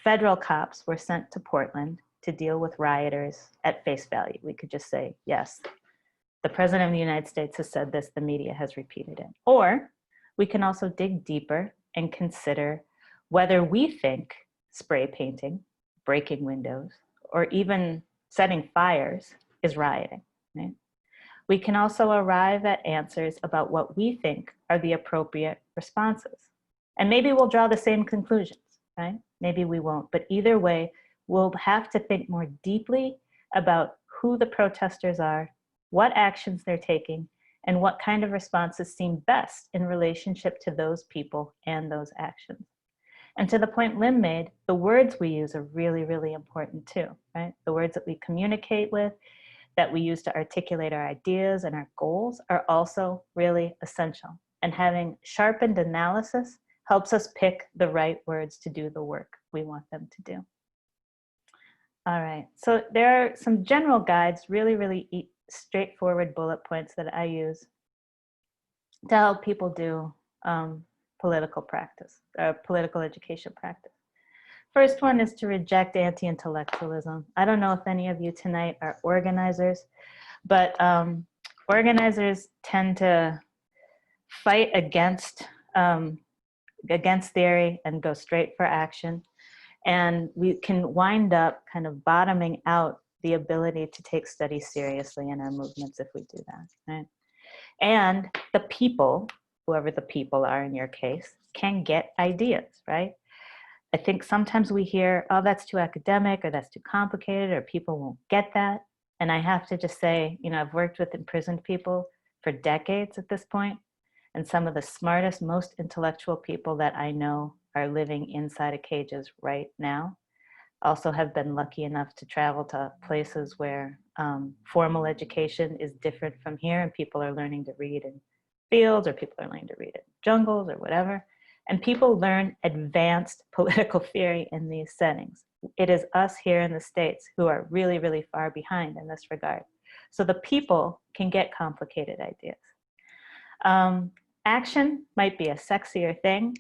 [SPEAKER 5] federal cops were sent to Portland to deal with rioters at face value. We could just say, yes, the President of the United States has said this, the media has repeated it. Or we can also dig deeper and consider whether we think spray painting, breaking windows, or even setting fires is rioting, right? We can also arrive at answers about what we think are the appropriate responses. And maybe we'll draw the same conclusions, right? Maybe we won't, but either way, we'll have to think more deeply about who the protesters are, what actions they're taking, and what kind of responses seem best in relationship to those people and those actions. And to the point Lim made, the words we use are really, really important too, right? The words that we communicate with, that we use to articulate our ideas and our goals are also really essential. And having sharpened analysis helps us pick the right words to do the work we want them to do. All right, so there are some general guides, really, really straightforward bullet points that I use to help people do political practice, political education practice. First one is to reject anti-intellectualism. I don't know if any of you tonight are organizers, but organizers tend to fight against theory and go straight for action. And we can wind up kind of bottoming out the ability to take studies seriously in our movements if we do that, right? And the people, whoever the people are in your case, can get ideas, right? I think sometimes we hear, oh, that's too academic, or that's too complicated, or people won't get that. And I have to just say, you know, I've worked with imprisoned people for decades at this point, and some of the smartest, most intellectual people that I know are living inside of cages right now. Also have been lucky enough to travel to places where formal education is different from here, and people are learning to read in fields, or people are learning to read in jungles, or whatever. And people learn advanced political theory in these settings. It is us here in the States who are really, really far behind in this regard. So the people can get complicated ideas. Action might be a sexier thing,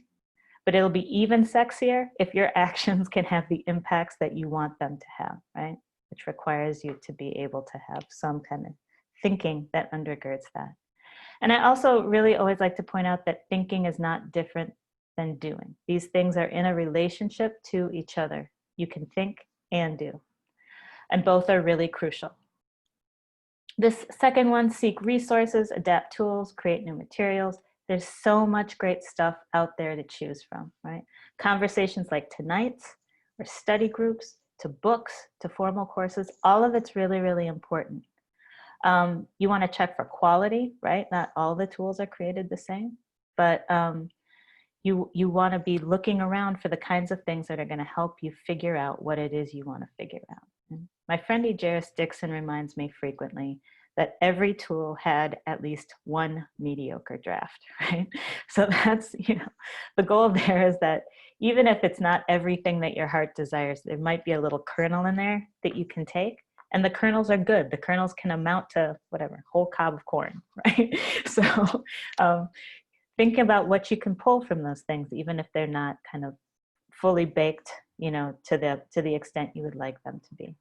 [SPEAKER 5] but it'll be even sexier if your actions can have the impacts that you want them to have, right? Which requires you to be able to have some kind of thinking that undergirds that. And I also really always like to point out that thinking is not different than doing. These things are in a relationship to each other. You can think and do, and both are really crucial. This second one, seek resources, adapt tools, create new materials. There's so much great stuff out there to choose from, right? Conversations like tonight's, or study groups, to books, to formal courses, all of it's really, really important. You want to check for quality, right? Not all the tools are created the same, but you want to be looking around for the kinds of things that are going to help you figure out what it is you want to figure out. And my friend Jairus Dixon reminds me frequently that every tool had at least one mediocre draft, right? So that's, you know, the goal there is that even if it's not everything that your heart desires, there might be a little kernel in there that you can take And the kernels are good. The kernels can amount to whatever, whole cob of corn, right? So think about what you can pull from those things, even if they're not kind of fully baked, you know, to the extent you would like them to be.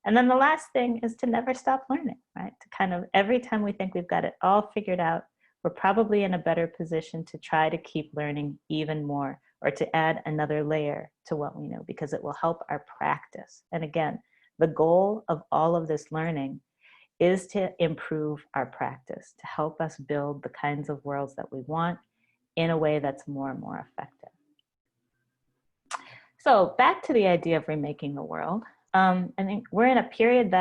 [SPEAKER 5] And then the last thing is to never stop learning, right? To kind of, every time we think we've got it all figured out, we're probably in a better position to try to keep learning even more, or to add another layer to what we know, because it will help our practice. And again, the goal of all of this learning is to improve our practice, to help us build the kinds of worlds that we want in a way that's more and more effective. So back to the idea of remaking the world. I think we're in a period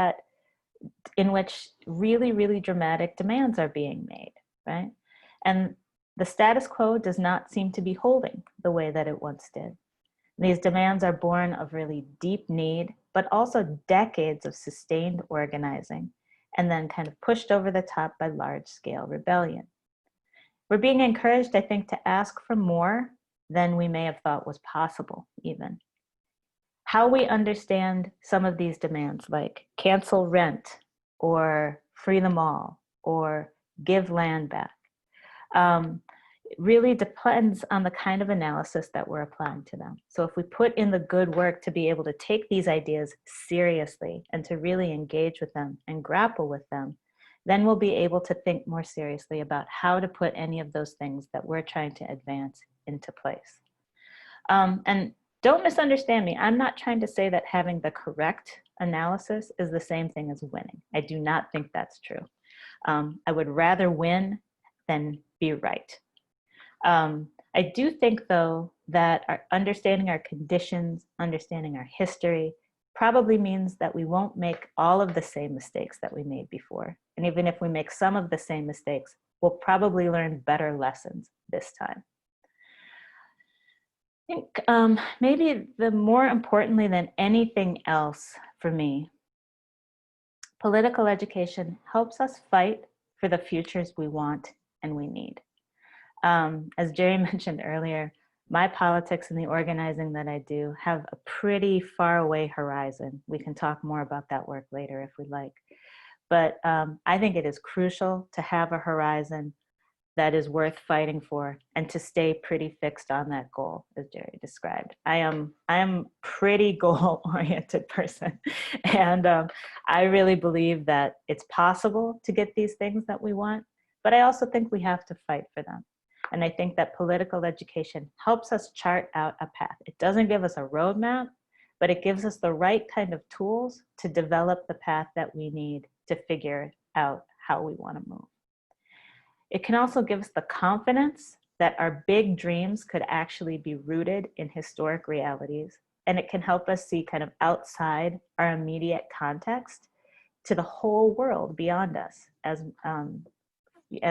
[SPEAKER 5] in which really, really dramatic demands are being made, right? And the status quo does not seem to be holding the way that it once did. These demands are born of really deep need, but also decades of sustained organizing, and then kind of pushed over the top by large-scale rebellion. We're being encouraged, I think, to ask for more than we may have thought was possible, even. How we understand some of these demands, like cancel rent, or free them all, or give land back, really depends on the kind of analysis that we're applying to them. So if we put in the good work to be able to take these ideas seriously and to really engage with them and grapple with them, then we'll be able to think more seriously about how to put any of those things that we're trying to advance into place. And don't misunderstand me. I'm not trying to say that having the correct analysis is the same thing as winning. I do not think that's true. I would rather win than be right. I do think, though, that understanding our conditions, understanding our history, probably means that we won't make all of the same mistakes that we made before. And even if we make some of the same mistakes, we'll probably learn better lessons this time. I think maybe the more importantly than anything else for me, political education helps us fight for the futures we want and we need. As Jerry mentioned earlier, my politics and the organizing that I do have a pretty far away horizon. We can talk more about that work later if we'd like. But I think it is crucial to have a horizon that is worth fighting for and to stay pretty fixed on that goal, as Jerry described. I am a pretty goal-oriented person. And I really believe that it's possible to get these things that we want, but I also think we have to fight for them. And I think that political education helps us chart out a path. It doesn't give us a roadmap, but it gives us the right kind of tools to develop the path that we need to figure out how we want to move. It can also give us the confidence that our big dreams could actually be rooted in historic realities. And it can help us see kind of outside our immediate context to the whole world beyond us as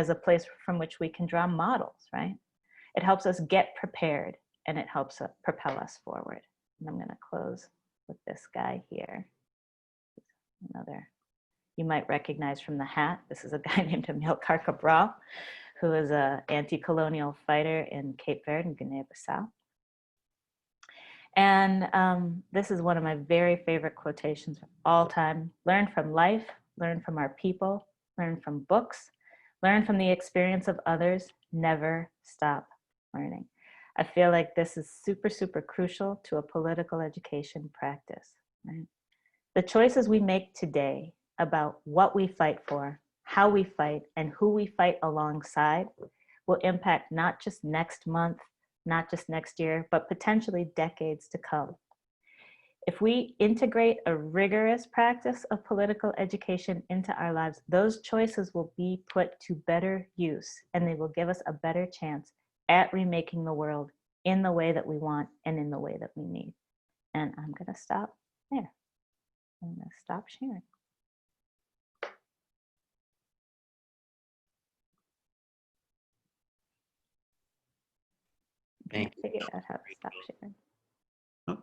[SPEAKER 5] a place from which we can draw models, right? It helps us get prepared, and it helps propel us forward. And I'm gonna close with this guy here. Another, you might recognize from the hat. This is a guy named Amilcar Cabral, who is an anti-colonial fighter in Cape Verde and Guinea-Bissau. And this is one of my very favorite quotations of all time. Learn from life, learn from our people, learn from books, learn from the experience of others, never stop learning. I feel like this is super, super crucial to a political education practice, right? The choices we make today about what we fight for, how we fight, and who we fight alongside will impact not just next month, not just next year, but potentially decades to come. If we integrate a rigorous practice of political education into our lives, those choices will be put to better use, and they will give us a better chance at remaking the world in the way that we want and in the way that we need. And I'm gonna stop there. I'm gonna stop sharing.
[SPEAKER 1] Thank you.
[SPEAKER 5] Figure out how to stop sharing.
[SPEAKER 1] Oh,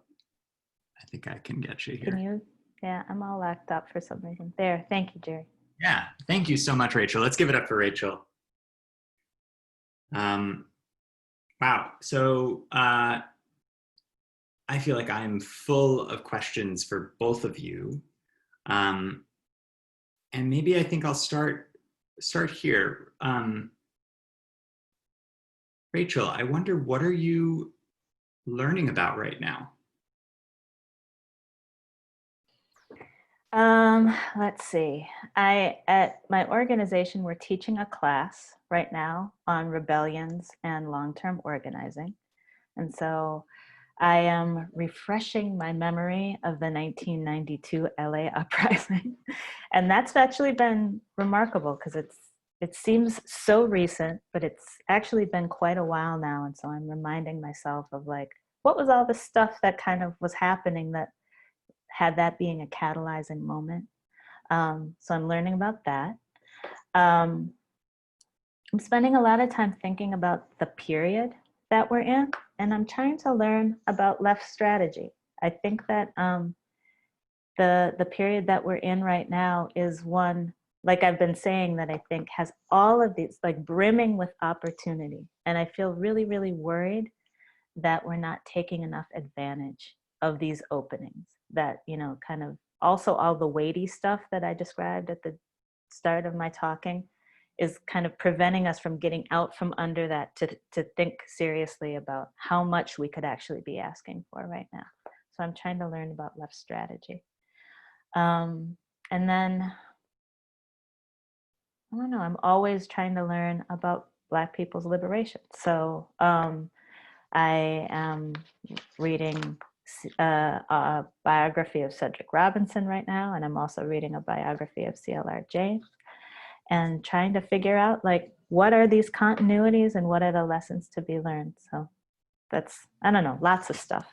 [SPEAKER 1] I think I can get you here.
[SPEAKER 5] Can you? Yeah, I'm all locked up for some reason. There, thank you, Jerry.
[SPEAKER 1] Yeah, thank you so much, Rachel. Let's give it up for Rachel. Wow, so I feel like I'm full of questions for both of you. And maybe I think I'll start here. Rachel, I wonder, what are you learning about right now?
[SPEAKER 5] Let's see. At my organization, we're teaching a class right now on rebellions and long-term organizing. And so I am refreshing my memory of the 1992 LA uprising. And that's actually been remarkable because it seems so recent, but it's actually been quite a while now. And so I'm reminding myself of like, what was all the stuff that kind of was happening that had that being a catalyzing moment. So I'm learning about that. I'm spending a lot of time thinking about the period that we're in, and I'm trying to learn about left strategy. I think that the period that we're in right now is one, like I've been saying, that I think has all of these, like brimming with opportunity. And I feel really, really worried that we're not taking enough advantage of these openings, that, you know, kind of also all the weighty stuff that I described at the start of my talking is kind of preventing us from getting out from under that to think seriously about how much we could actually be asking for right now. So I'm trying to learn about left strategy. And then, I don't know, I'm always trying to learn about Black people's liberation. So I am reading a biography of Cedric Robinson right now, and I'm also reading a biography of C.L.R. James, and trying to figure out like, what are these continuities and what are the lessons to be learned? So that's, I don't know, lots of stuff.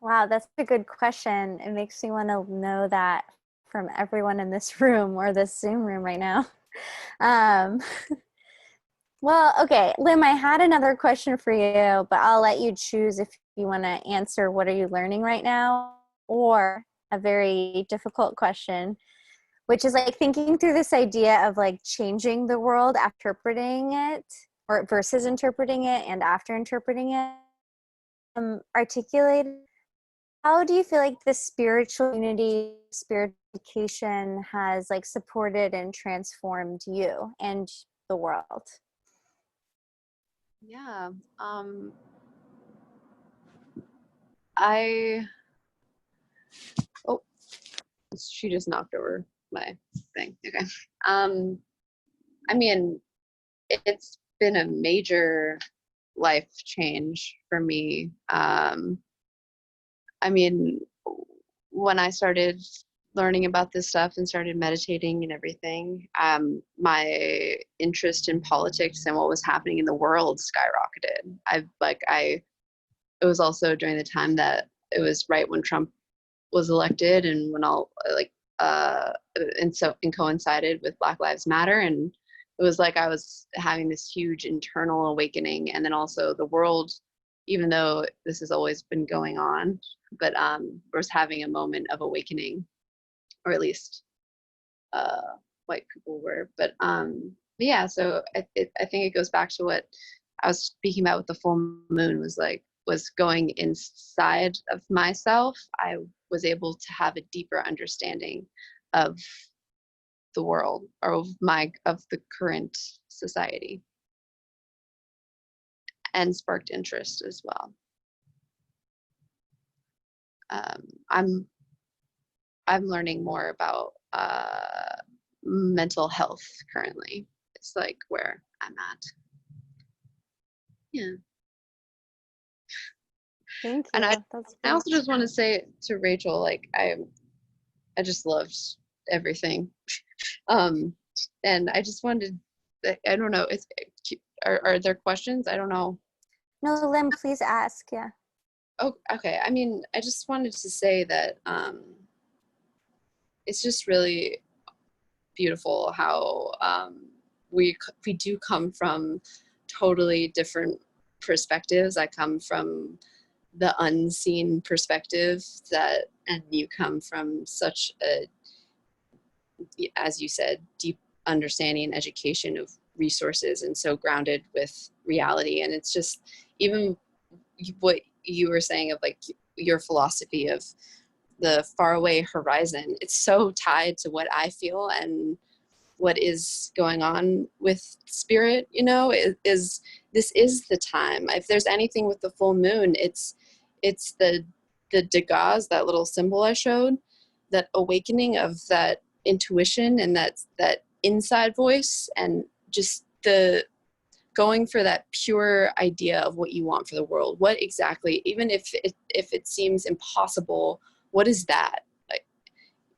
[SPEAKER 2] Wow, that's a good question. It makes me want to know that from everyone in this room or this Zoom room right now. Well, okay, Lim, I had another question for you, but I'll let you choose if you want to answer what are you learning right now, or a very difficult question, which is like thinking through this idea of like changing the world after interpreting it, or versus interpreting it and after interpreting it. Articulate, how do you feel like the spiritual unity, spiritual education has like supported and transformed you and the world?
[SPEAKER 3] Yeah. I, oh, she just knocked over my thing. Okay. I mean, it's been a major life change for me. I mean, when I started learning about this stuff and started meditating and everything, my interest in politics and what was happening in the world skyrocketed. It was also during the time that it was right when Trump was elected, and when all and coincided with Black Lives Matter, and it was like I was having this huge internal awakening, and then also the world, even though this has always been going on, but was having a moment of awakening, or at least white people were. But yeah, so I think it goes back to what I was speaking about with the full moon, was going inside of myself. I was able to have a deeper understanding of the world, or of the current society, and sparked interest as well. I'm learning more about mental health currently. It's like where I'm at. Yeah.
[SPEAKER 2] Thank you.
[SPEAKER 3] And I
[SPEAKER 2] That's
[SPEAKER 3] also just want to say to Rachel, like I just loved everything. And I just wanted, I don't know, are there questions? I don't know.
[SPEAKER 2] No, Lim, please ask. Yeah.
[SPEAKER 3] Oh, okay. I mean, I just wanted to say that it's just really beautiful how we do come from totally different perspectives. I come from the unseen perspective, and you come from such a, as you said, deep understanding and education of resources, and so grounded with reality. And it's just, even what you were saying of like your philosophy of the faraway horizon, it's so tied to what I feel and what is going on with spirit, you know, is this is the time. If there's anything with the full moon, it's the Degas, that little symbol I showed, that awakening of that intuition and that inside voice, and just the going for that pure idea of what you want for the world. What exactly, even if it seems impossible, what is that? Like,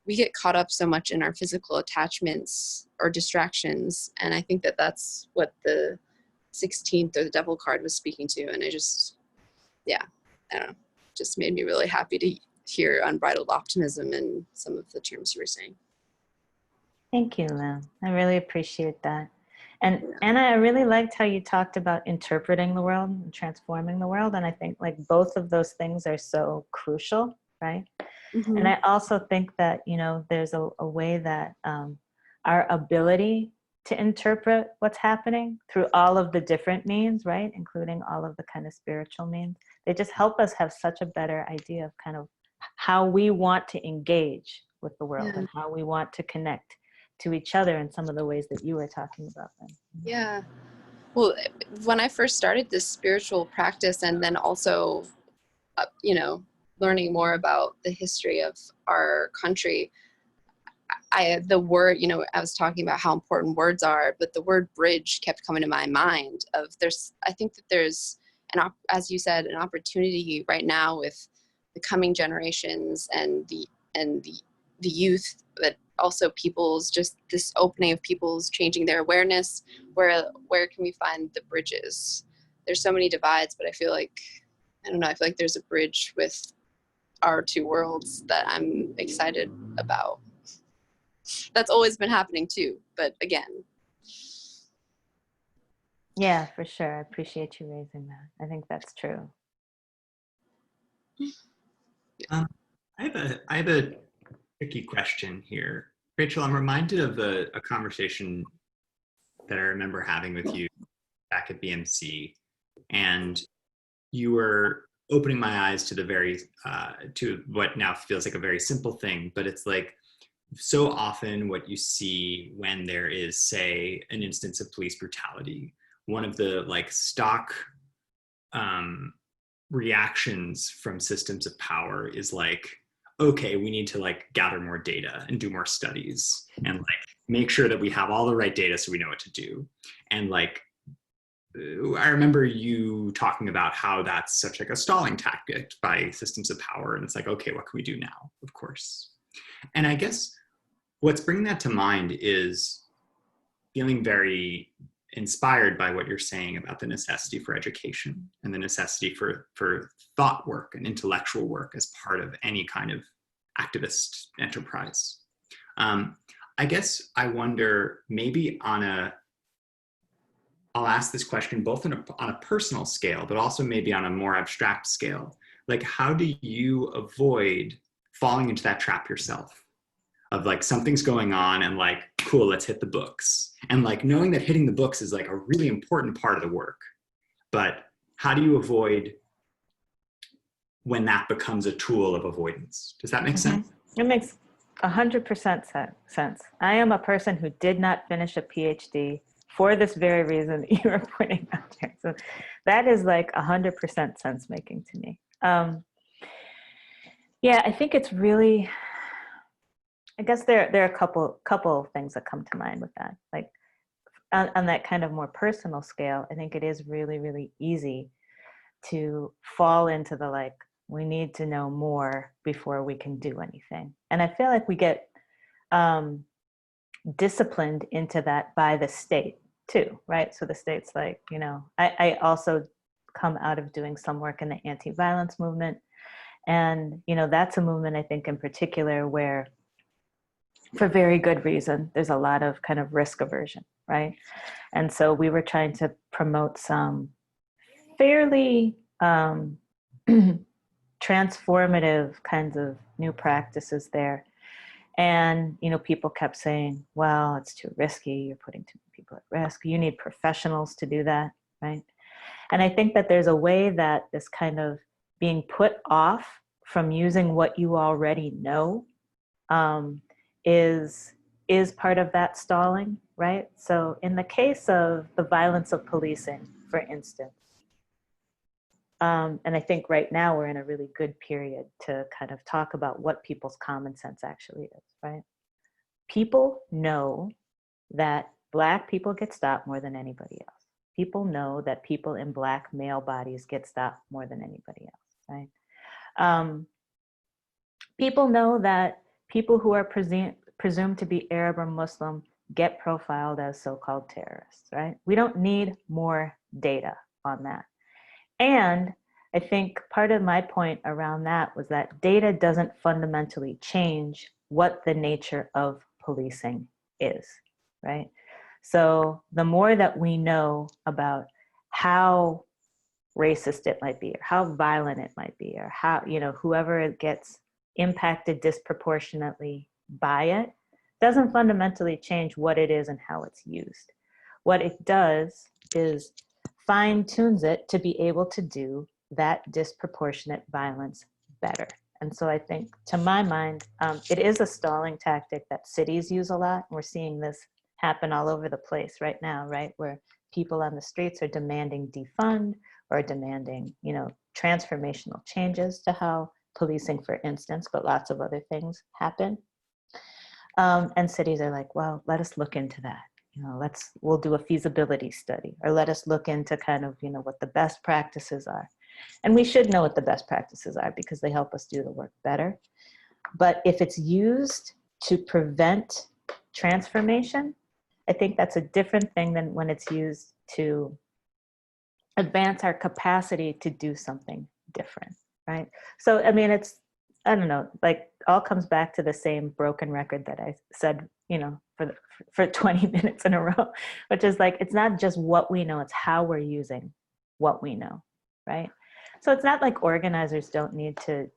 [SPEAKER 3] we get caught up so much in our physical attachments or distractions, and I think that that's what the 16th or the devil card was speaking to. And I just, yeah, I don't know, just made me really happy to hear unbridled optimism in some of the terms you were saying.
[SPEAKER 5] Thank you, Lim. I really appreciate that. And Anna, I really liked how you talked about interpreting the world and transforming the world. And I think like both of those things are so crucial, right?
[SPEAKER 3] Mm-hmm.
[SPEAKER 5] And I also think that, you know, there's a way that our ability to interpret what's happening through all of the different means, right? Including all of the kind of spiritual means, they just help us have such a better idea of kind of how we want to engage with the world and how we want to connect to each other in some of the ways that you were talking about them.
[SPEAKER 3] Yeah. Well, when I first started this spiritual practice, and then also, you know, learning more about the history of our country, the word, you know, I was talking about how important words are, but the word bridge kept coming to my mind of I think that there's as you said, an opportunity right now with the coming generations and the youth, but also people's, just this opening of people's changing their awareness. Where can we find the bridges? There's so many divides, but I feel like, I don't know, I feel like there's a bridge with our two worlds that I'm excited about. That's always been happening too, but again.
[SPEAKER 5] Yeah, for sure. I appreciate you raising that. I think that's true.
[SPEAKER 1] I have a tricky question here. Rachel, I'm reminded of a conversation that I remember having with you back at BMC, and you were opening my eyes to to what now feels like a very simple thing, but it's like so often what you see when there is, say, an instance of police brutality, one of the like stock reactions from systems of power is like, okay, we need to like gather more data and do more studies and like make sure that we have all the right data so we know what to do. And like, I remember you talking about how that's such like a stalling tactic by systems of power. And it's like, okay, what can we do now? Of course. And I guess what's bringing that to mind is feeling very inspired by what you're saying about the necessity for education and the necessity for thought work and intellectual work as part of any kind of activist enterprise. I guess I wonder, maybe I'll ask this question both on a personal scale, but also maybe on a more abstract scale. Like, how do you avoid falling into that trap yourself? Of like, something's going on and like, cool, let's hit the books. And like knowing that hitting the books is like a really important part of the work. But how do you avoid when that becomes a tool of avoidance? Does that make sense?
[SPEAKER 5] It makes 100% sense. I am a person who did not finish a PhD for this very reason that you are pointing out here. So that is like 100% sense making to me. Yeah, I think it's really, I guess there are a couple of things that come to mind with that. Like on that kind of more personal scale, I think it is really, really easy to fall into the like, we need to know more before we can do anything. And I feel like we get disciplined into that by the state too, right? So the state's like, you know, I also come out of doing some work in the anti-violence movement. And, you know, that's a movement, I think, in particular, where for very good reason, there's a lot of kind of risk aversion, right? And so we were trying to promote some fairly transformative kinds of new practices there. And, you know, people kept saying, well, it's too risky. You're putting too many people at risk. You need professionals to do that, right? And I think that there's a way that this kind of being put off from using what you already know is part of that stalling, right? So in the case of the violence of policing, for instance, and I think right now we're in a really good period to kind of talk about what people's common sense actually is, right? People know that Black people get stopped more than anybody else. People know that people in Black male bodies get stopped more than anybody else, right? People know that people who are presumed to be Arab or Muslim get profiled as so-called terrorists, right? We don't need more data on that. And I think part of my point around that was that data doesn't fundamentally change what the nature of policing is, right? So the more that we know about how racist it might be, or how violent it might be, or how, you know, whoever gets impacted disproportionately by it, doesn't fundamentally change what it is and how it's used. What it does is fine tunes it to be able to do that disproportionate violence better. And so I think, to my mind, it is a stalling tactic that cities use a lot. We're seeing this happen all over the place right now, right? Where people on the streets are demanding defund or demanding, you know, transformational changes to how policing, for instance, but lots of other things happen. And cities are like, well, let us look into that. You know, we'll do a feasibility study, or let us look into kind of, you know, what the best practices are. And we should know what the best practices are because they help us do the work better. But if it's used to prevent transformation, I think that's a different thing than when it's used to advance our capacity to do something different, right? So, I mean, I don't know, like, all comes back to the same broken record that I said, you know, for 20 minutes in a row, which is like, it's not just what we know, it's how we're using what we know, right? So it's not like organizers don't need to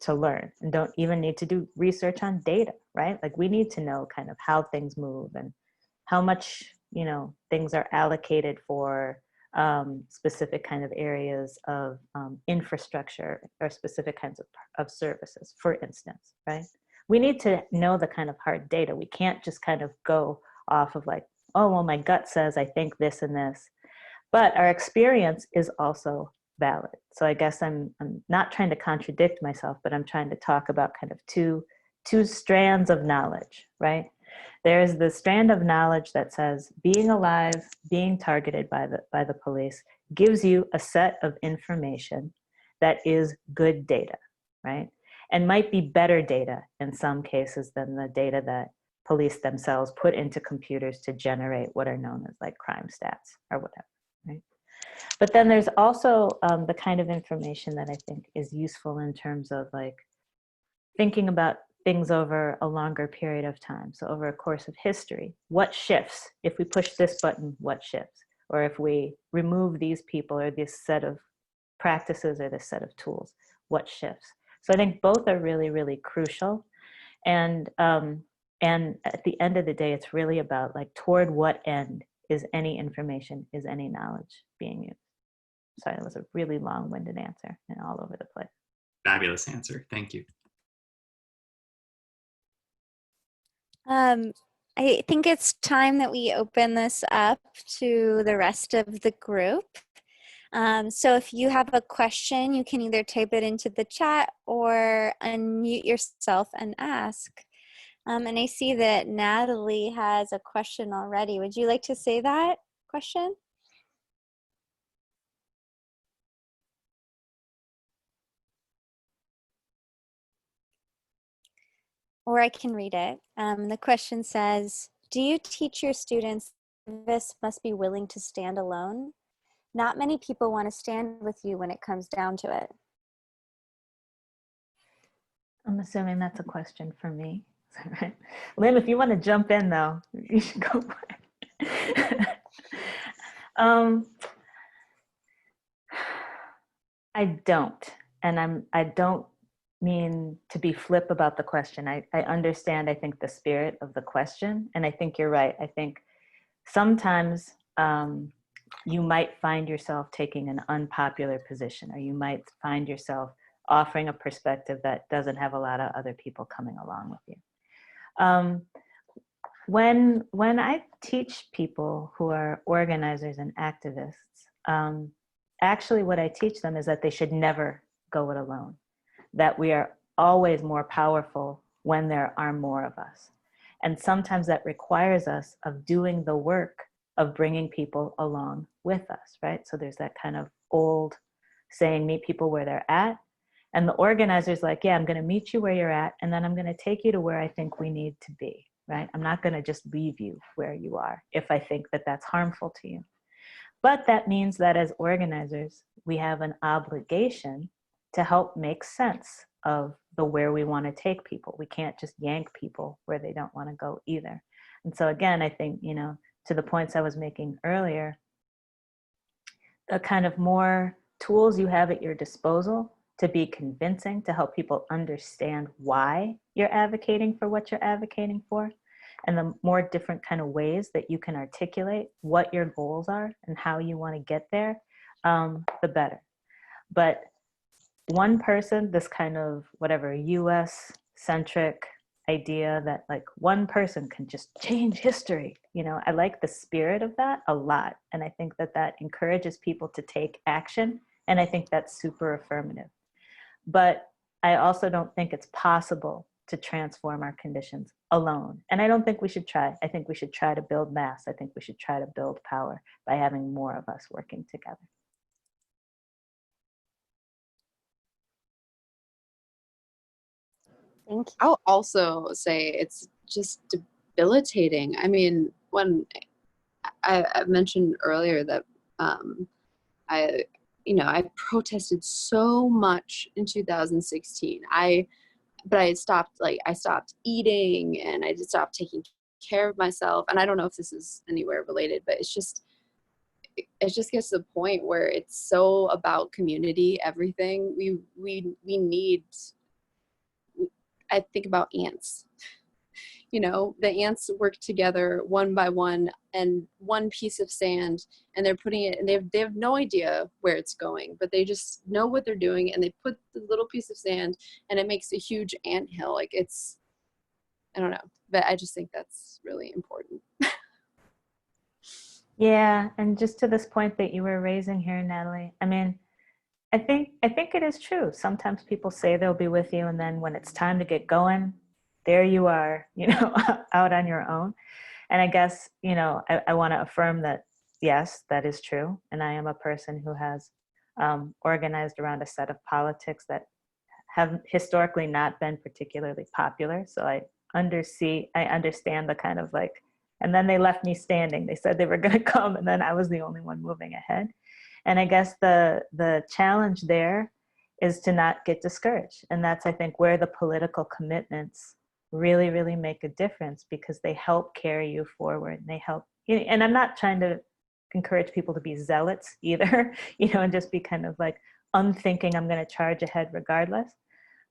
[SPEAKER 5] learn and don't even need to do research on data, right? Like, we need to know kind of how things move and how much, you know, things are allocated for specific kind of areas of infrastructure or specific kinds of services, for instance, right? We need to know the kind of hard data. We can't just kind of go off of like, oh, well, my gut says I think this and this, but our experience is also valid. So I guess I'm not trying to contradict myself, but I'm trying to talk about kind of two strands of knowledge, right? There's the strand of knowledge that says being alive, being targeted by the police gives you a set of information that is good data, right? And might be better data in some cases than the data that police themselves put into computers to generate what are known as like crime stats or whatever, right? But then there's also the kind of information that I think is useful in terms of like thinking about things over a longer period of time. So over a course of history, what shifts? If we push this button, what shifts? Or if we remove these people or this set of practices or this set of tools, what shifts? So I think both are really, really crucial. And at the end of the day, it's really about like, toward what end is any information, is any knowledge being used? Sorry, that was a really long-winded answer and all over the place.
[SPEAKER 1] Fabulous answer. Thank you.
[SPEAKER 2] I think it's time that we open this up to the rest of the group. So if you have a question, you can either type it into the chat or unmute yourself and ask. And I see that Natalie has a question already. Would you like to say that question? Or I can read it. The question says, do you teach your students this must be willing to stand alone? Not many people want to stand with you when it comes down to it.
[SPEAKER 5] I'm assuming that's a question for me. Right. Lim, if you want to jump in though, you should go for it. I don't, and I don't mean to be flip about the question. I understand, I think, the spirit of the question, and I think you're right. I think sometimes you might find yourself taking an unpopular position, or you might find yourself offering a perspective that doesn't have a lot of other people coming along with you. When I teach people who are organizers and activists, actually what I teach them is that they should never go it alone, that we are always more powerful when there are more of us. And sometimes that requires us of doing the work of bringing people along with us, right? So there's that kind of old saying, meet people where they're at. And the organizer's like, yeah, I'm going to meet you where you're at, and then I'm going to take you to where I think we need to be, right? I'm not going to just leave you where you are if I think that that's harmful to you. But that means that as organizers, we have an obligation to help make sense of the where we want to take people. We can't just yank people where they don't want to go either. And so again, I think, you know, to the points I was making earlier, the kind of more tools you have at your disposal to be convincing, to help people understand why you're advocating for what you're advocating for, and the more different kind of ways that you can articulate what your goals are and how you want to get there, the better. But one person, this kind of whatever US centric idea that like one person can just change history, you know, I like the spirit of that a lot. And I think that that encourages people to take action. And I think that's super affirmative. But I also don't think it's possible to transform our conditions alone. And I don't think we should try. I think we should try to build mass. I think we should try to build power by having more of us working together.
[SPEAKER 2] Thank you.
[SPEAKER 3] I'll also say it's just debilitating. I mean, when I mentioned earlier that I protested so much in 2016. But I stopped eating, and I just stopped taking care of myself. And I don't know if this is anywhere related, but it just gets to the point where it's so about community, everything. We need, I think about ants. You know, the ants work together one by one, and one piece of sand, and they're putting it, and they have no idea where it's going, but they just know what they're doing, and they put the little piece of sand, and it makes a huge anthill. Like, it's, I don't know, but I just think that's really important.
[SPEAKER 5] Yeah, and just to this point that you were raising here, Natalie, I mean, I think it is true. Sometimes people say they'll be with you, and then when it's time to get going, there you are, you know, out on your own. And I guess, you know, I want to affirm that, yes, that is true. And I am a person who has organized around a set of politics that have historically not been particularly popular. So I understand the kind of like, and then they left me standing. They said they were going to come, and then I was the only one moving ahead. And I guess the challenge there is to not get discouraged. And that's, I think, where the political commitments really, really make a difference, because they help carry you forward, and they help, and I'm not trying to encourage people to be zealots either, you know, and just be kind of like unthinking, I'm going to charge ahead regardless.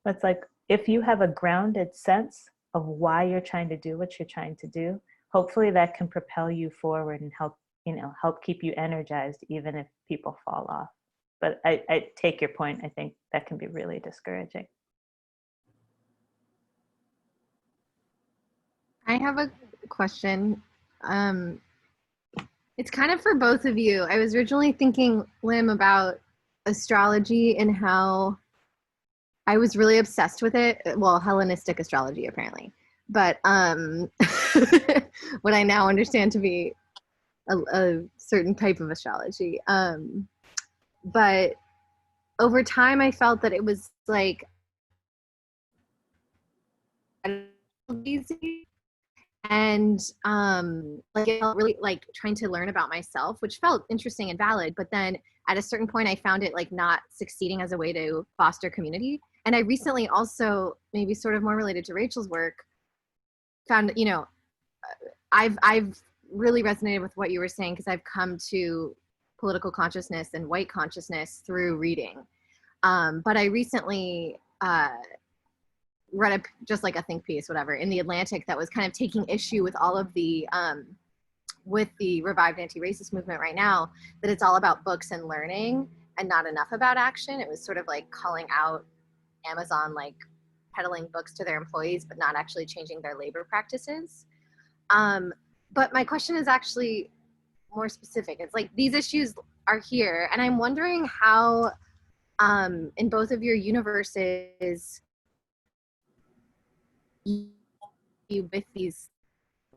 [SPEAKER 5] But it's like, if you have a grounded sense of why you're trying to do what you're trying to do, hopefully that can propel you forward and help keep you energized, even if people fall off. But I take your point. I think that can be really discouraging.
[SPEAKER 6] I have a question. It's kind of for both of you. I was originally thinking, Lim, about astrology and how I was really obsessed with it. Well, Hellenistic astrology, apparently. But what I now understand to be a certain type of astrology. But over time, I felt that it was like easy. And like it felt really like trying to learn about myself, which felt interesting and valid. But then at a certain point, I found it like not succeeding as a way to foster community. And I recently also, maybe sort of more related to Rachel's work, found, you know, I've really resonated with what you were saying, because I've come to political consciousness and white consciousness through reading. But I recently read just like a think piece, whatever, in the Atlantic that was kind of taking issue with all of the with the revived anti-racist movement right now, that it's all about books and learning and not enough about action. It was sort of like calling out Amazon, like peddling books to their employees, but not actually changing their labor practices. But my question is actually more specific. It's like these issues are here, and I'm wondering how, in both of your universes, you with these,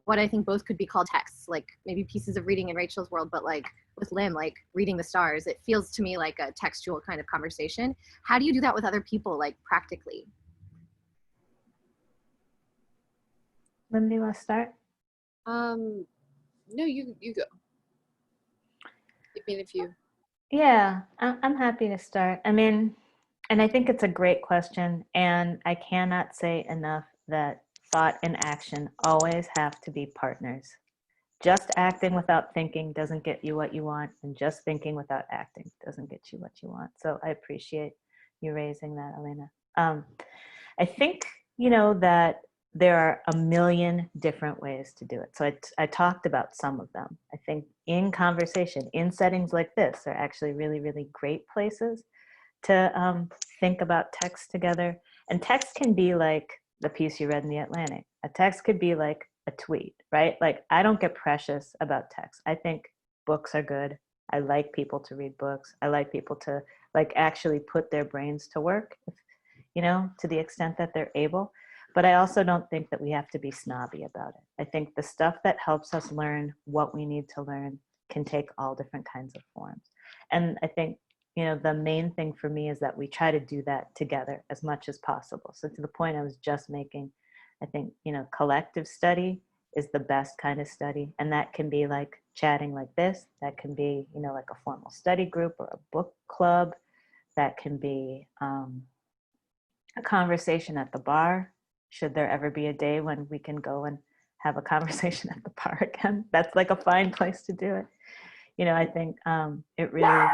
[SPEAKER 6] what I think both could be called texts, like maybe pieces of reading in Rachel's world, but like with Lim, like reading the stars, it feels to me like a textual kind of conversation. How do you do that with other people, like practically?
[SPEAKER 5] Lim, do you want to start?
[SPEAKER 3] No, you go. I mean, if you.
[SPEAKER 5] Yeah, I'm happy to start. I mean, and I think it's a great question, and I cannot say enough that thought and action always have to be partners. Just acting without thinking doesn't get you what you want, and just thinking without acting doesn't get you what you want. So I appreciate you raising that, Elena. I think, that there are a million different ways to do it. So I talked about some of them. I think in conversation, in settings like this, are actually really, really great places to think about text together. And text can be like the piece you read in the Atlantic. A text could be like a tweet, right? Like, I don't get precious about text. I think books are good. I like people to read books. I like people to like actually put their brains to work, to the extent that they're able. But I also don't think that we have to be snobby about it. I think the stuff that helps us learn what we need to learn can take all different kinds of forms. And I think, the main thing for me is that we try to do that together as much as possible. So to the point I was just making, I think, collective study is the best kind of study. And that can be like chatting like this. That can be, like a formal study group or a book club. That can be a conversation at the bar. Should there ever be a day when we can go and have a conversation at the bar again? That's like a fine place to do it. I think it really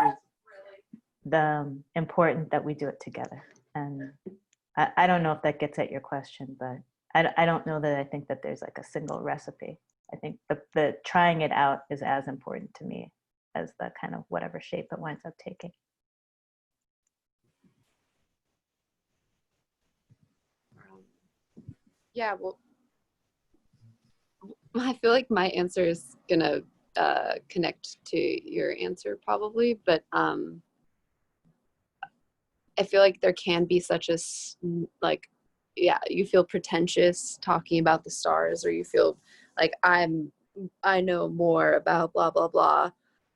[SPEAKER 5] is important that we do it together. And I don't know if that gets at your question, but I don't know that I think that there's like a single recipe. I think the trying it out is as important to me as the kind of whatever shape it winds up taking.
[SPEAKER 3] Yeah, well, I feel like my answer is gonna connect to your answer probably, but I feel like there can be such a you feel pretentious talking about the stars, or you feel like I know more about blah blah blah,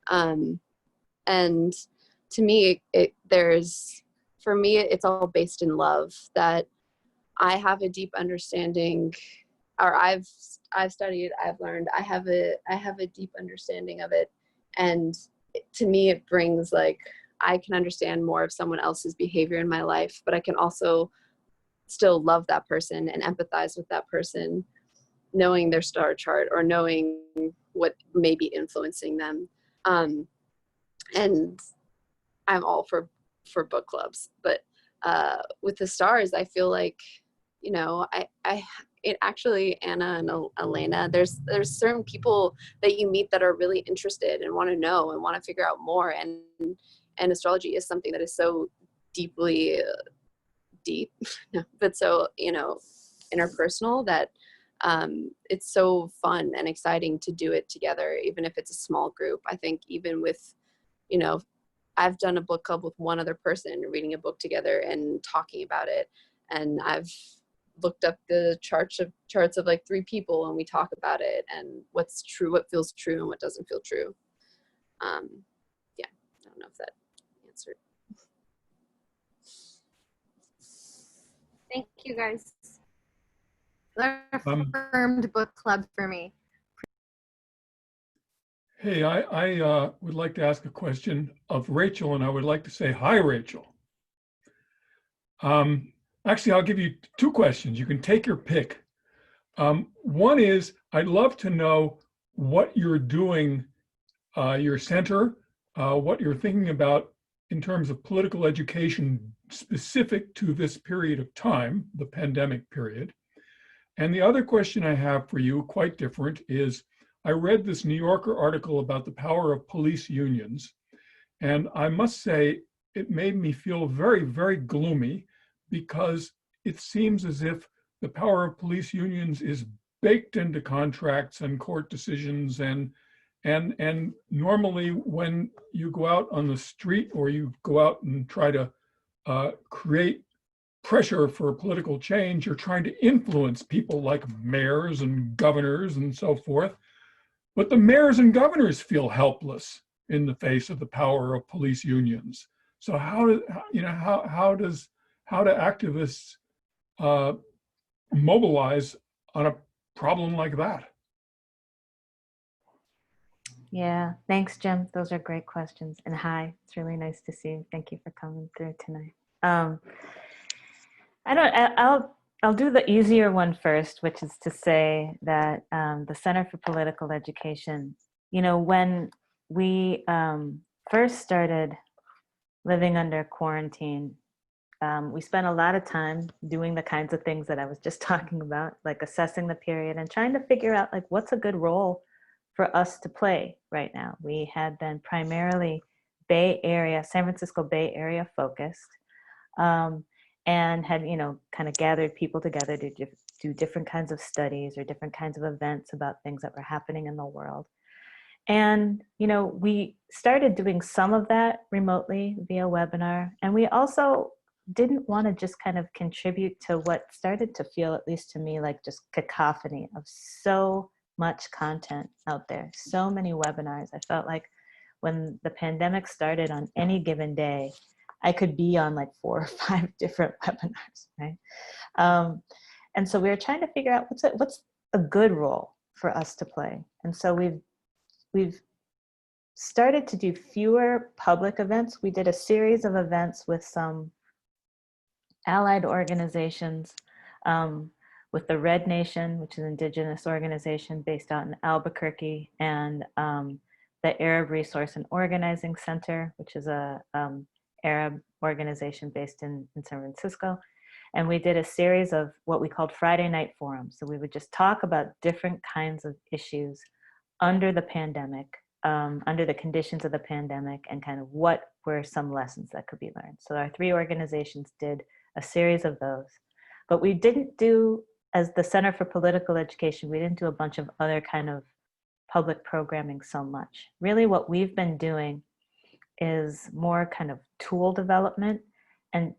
[SPEAKER 3] and to me for me it's all based in love. That I have a deep understanding, or I've studied, I've learned, I have a deep understanding of it, and to me it brings like, I can understand more of someone else's behavior in my life, but I can also still love that person and empathize with that person, knowing their star chart or knowing what may be influencing them. And I'm all for book clubs, but with the stars, I feel like, it actually, Anna and Elena, there's certain people that you meet that are really interested and want to know and want to figure out more. And astrology is something that is so deeply deep, but so, interpersonal, that it's so fun and exciting to do it together, even if it's a small group. I think even with, I've done a book club with one other person, reading a book together and talking about it. And I've looked up the charts of like 3 people, and we talk about it and what's true, what feels true and what doesn't feel true. Yeah, I don't know if that answered.
[SPEAKER 6] Thank you guys. Affirmed book club for me.
[SPEAKER 7] Hey, I would like to ask a question of Rachel, and I would like to say, hi, Rachel. Actually, I'll give you 2 questions. You can take your pick. One is, I'd love to know what you're doing, your center, what you're thinking about in terms of political education specific to this period of time, the pandemic period. And the other question I have for you, quite different, is I read this New Yorker article about the power of police unions. And I must say, it made me feel very, very gloomy because it seems as if the power of police unions is baked into contracts and court decisions. And normally when you go out on the street or you go out and try to create pressure for political change, you're trying to influence people like mayors and governors and so forth. But the mayors and governors feel helpless in the face of the power of police unions. So how do activists mobilize on a problem like that?
[SPEAKER 5] Yeah, thanks, Jim. Those are great questions. And hi, it's really nice to see you. Thank you for coming through tonight. I'll do the easier one first, which is to say that the Center for Political Education, when we first started living under quarantine, we spent a lot of time doing the kinds of things that I was just talking about, like assessing the period and trying to figure out like what's a good role for us to play right now. We had been primarily San Francisco Bay Area focused, and had, kind of gathered people together to do different kinds of studies or different kinds of events about things that were happening in the world. And, we started doing some of that remotely via webinar. And we also didn't want to just kind of contribute to what started to feel, at least to me, like just cacophony of so much content out there, so many webinars. I felt like when the pandemic started, on any given day, I could be on like 4 or 5 different webinars, right? And so we were trying to figure out what's a good role for us to play. And so we've started to do fewer public events. We did a series of events with some allied organizations, with the Red Nation, which is an indigenous organization based out in Albuquerque, and the Arab Resource and Organizing Center, which is a Arab organization based in San Francisco. And we did a series of what we called Friday night forums. So we would just talk about different kinds of issues under the pandemic, under the conditions of the pandemic, and kind of what were some lessons that could be learned. So our 3 organizations did a series of those. But we didn't do, as the Center for Political Education, we didn't do a bunch of other kind of public programming so much. Really what we've been doing is more kind of tool development and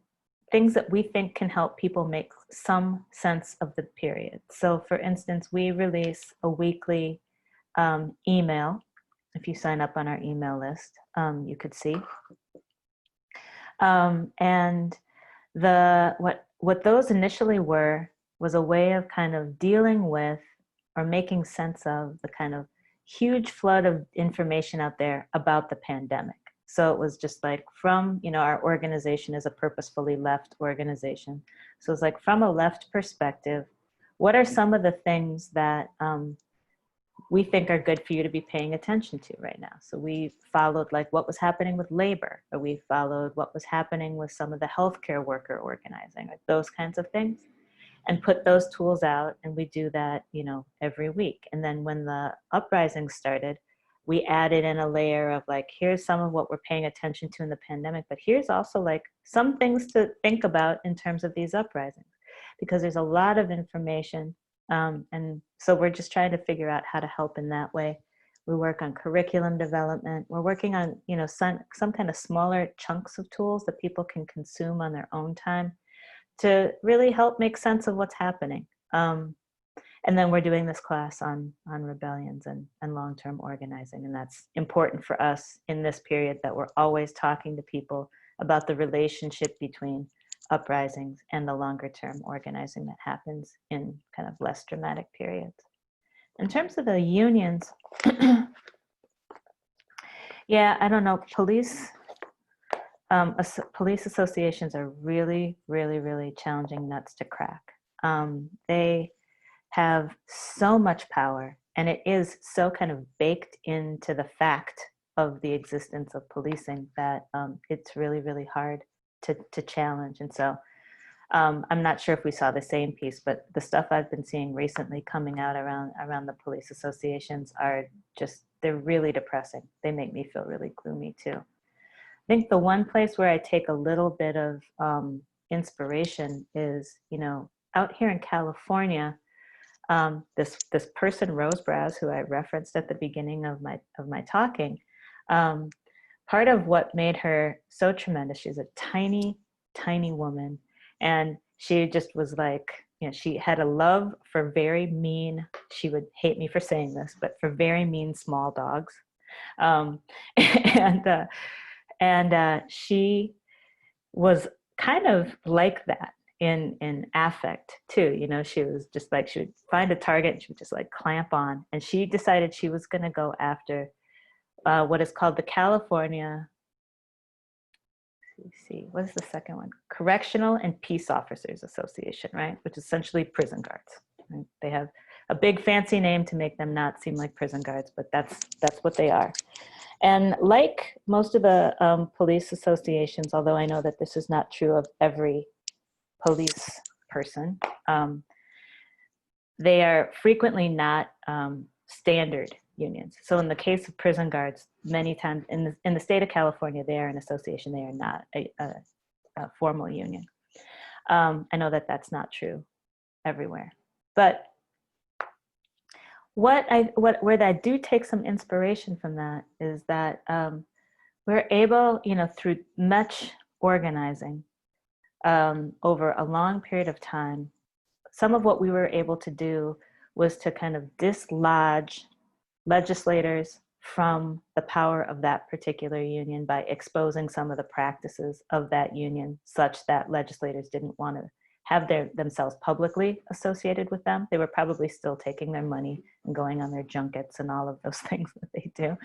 [SPEAKER 5] things that we think can help people make some sense of the period. So for instance, we release a weekly email. If you sign up on our email list, you could see. And what those initially was a way of kind of dealing with or making sense of the kind of huge flood of information out there about the pandemic. So it was just like from, our organization is a purposefully left organization. So it's like from a left perspective, what are some of the things that we think are good for you to be paying attention to right now? So we followed like what was happening with labor, or we followed what was happening with some of the healthcare worker organizing, like those kinds of things, and put those tools out. And we do that, every week. And then when the uprising started, we added in a layer of like, here's some of what we're paying attention to in the pandemic, but here's also like some things to think about in terms of these uprisings, because there's a lot of information. And so we're just trying to figure out how to help in that way. We work on curriculum development. We're working on, some kind of smaller chunks of tools that people can consume on their own time to really help make sense of what's happening. And then we're doing this class on rebellions and long-term organizing. And that's important for us in this period, that we're always talking to people about the relationship between uprisings and the longer-term organizing that happens in kind of less dramatic periods. In terms of the unions, yeah, I don't know, police associations are really, really, really challenging nuts to crack. They have so much power, and it is so kind of baked into the fact of the existence of policing that it's really, really hard to challenge. And so I'm not sure if we saw the same piece, but the stuff I've been seeing recently coming out around the police associations are just, they're really depressing. They make me feel really gloomy too. I think the one place where I take a little bit of inspiration is, you know, out here in California, this person, Rose Browse, who I referenced at the beginning of my talking, part of what made her so tremendous, she's a tiny, tiny woman. And she just was like, you know, she had a love for very mean, she would hate me for saying this, but for very mean small dogs. And she was kind of like that in affect too. You know, she was just like, she would find a target and she would just like clamp on. And she decided she was going to go after what is called the California, what is the second one? Correctional and Peace Officers Association, right? Which is essentially prison guards. Right? They have a big fancy name to make them not seem like prison guards, but that's what they are. And like most of the police associations, although I know that this is not true of every police person, they are frequently not standard unions. So in the case of prison guards, many times in the state of California, they are an association. They are not a formal union. I know that that's not true everywhere, but where I do take some inspiration from that is that we're able, you know, through much organizing over a long period of time, some of what we were able to do was to kind of dislodge legislators from the power of that particular union by exposing some of the practices of that union, such that legislators didn't want to have themselves publicly associated with them. They were probably still taking their money and going on their junkets and all of those things that they do,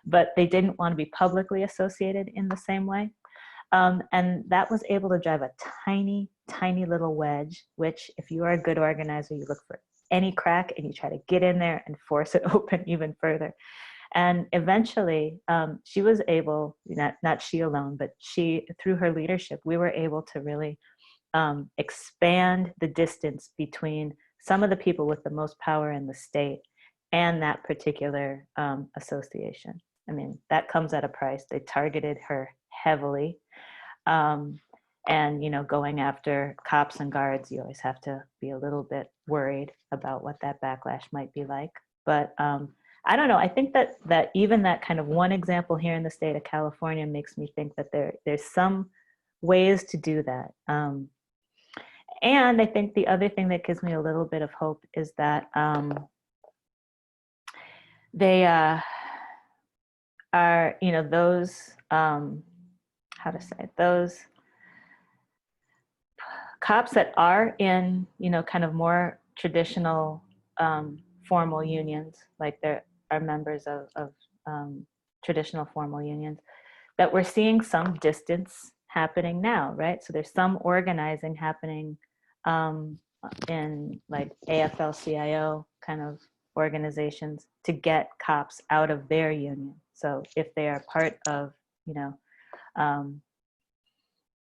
[SPEAKER 5] but they didn't want to be publicly associated in the same way. And that was able to drive a tiny, tiny little wedge, which if you are a good organizer, you look for any crack and you try to get in there and force it open even further. And eventually she was able, not she alone, but she, through her leadership, we were able to really expand the distance between some of the people with the most power in the state and that particular association. I mean, that comes at a price. They targeted her heavily. And, you know, going after cops and guards, you always have to be a little bit worried about what that backlash might be like. But I don't know. I think that even that kind of one example here in the state of California makes me think that there's some ways to do that. And I think the other thing that gives me a little bit of hope is that they are, you know, those, how to say it, those cops that are in, you know, kind of more traditional formal unions, like there are members of traditional formal unions, that we're seeing some distance happening now, right? So there's some organizing happening in like AFL-CIO kind of organizations to get cops out of their union. So if they are part of, you know,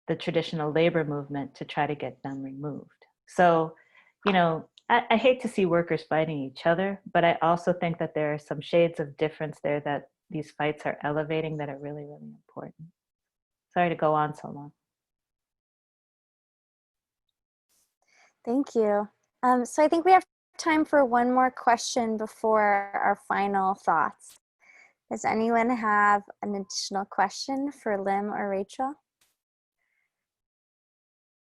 [SPEAKER 5] the traditional labor movement, to try to get them removed. So, you know, I hate to see workers fighting each other, but I also think that there are some shades of difference there that these fights are elevating that are really, really important. Sorry to go on so long.
[SPEAKER 2] Thank you. So I think we have time for one more question before our final thoughts. Does anyone have an additional question for Lim or Rachel?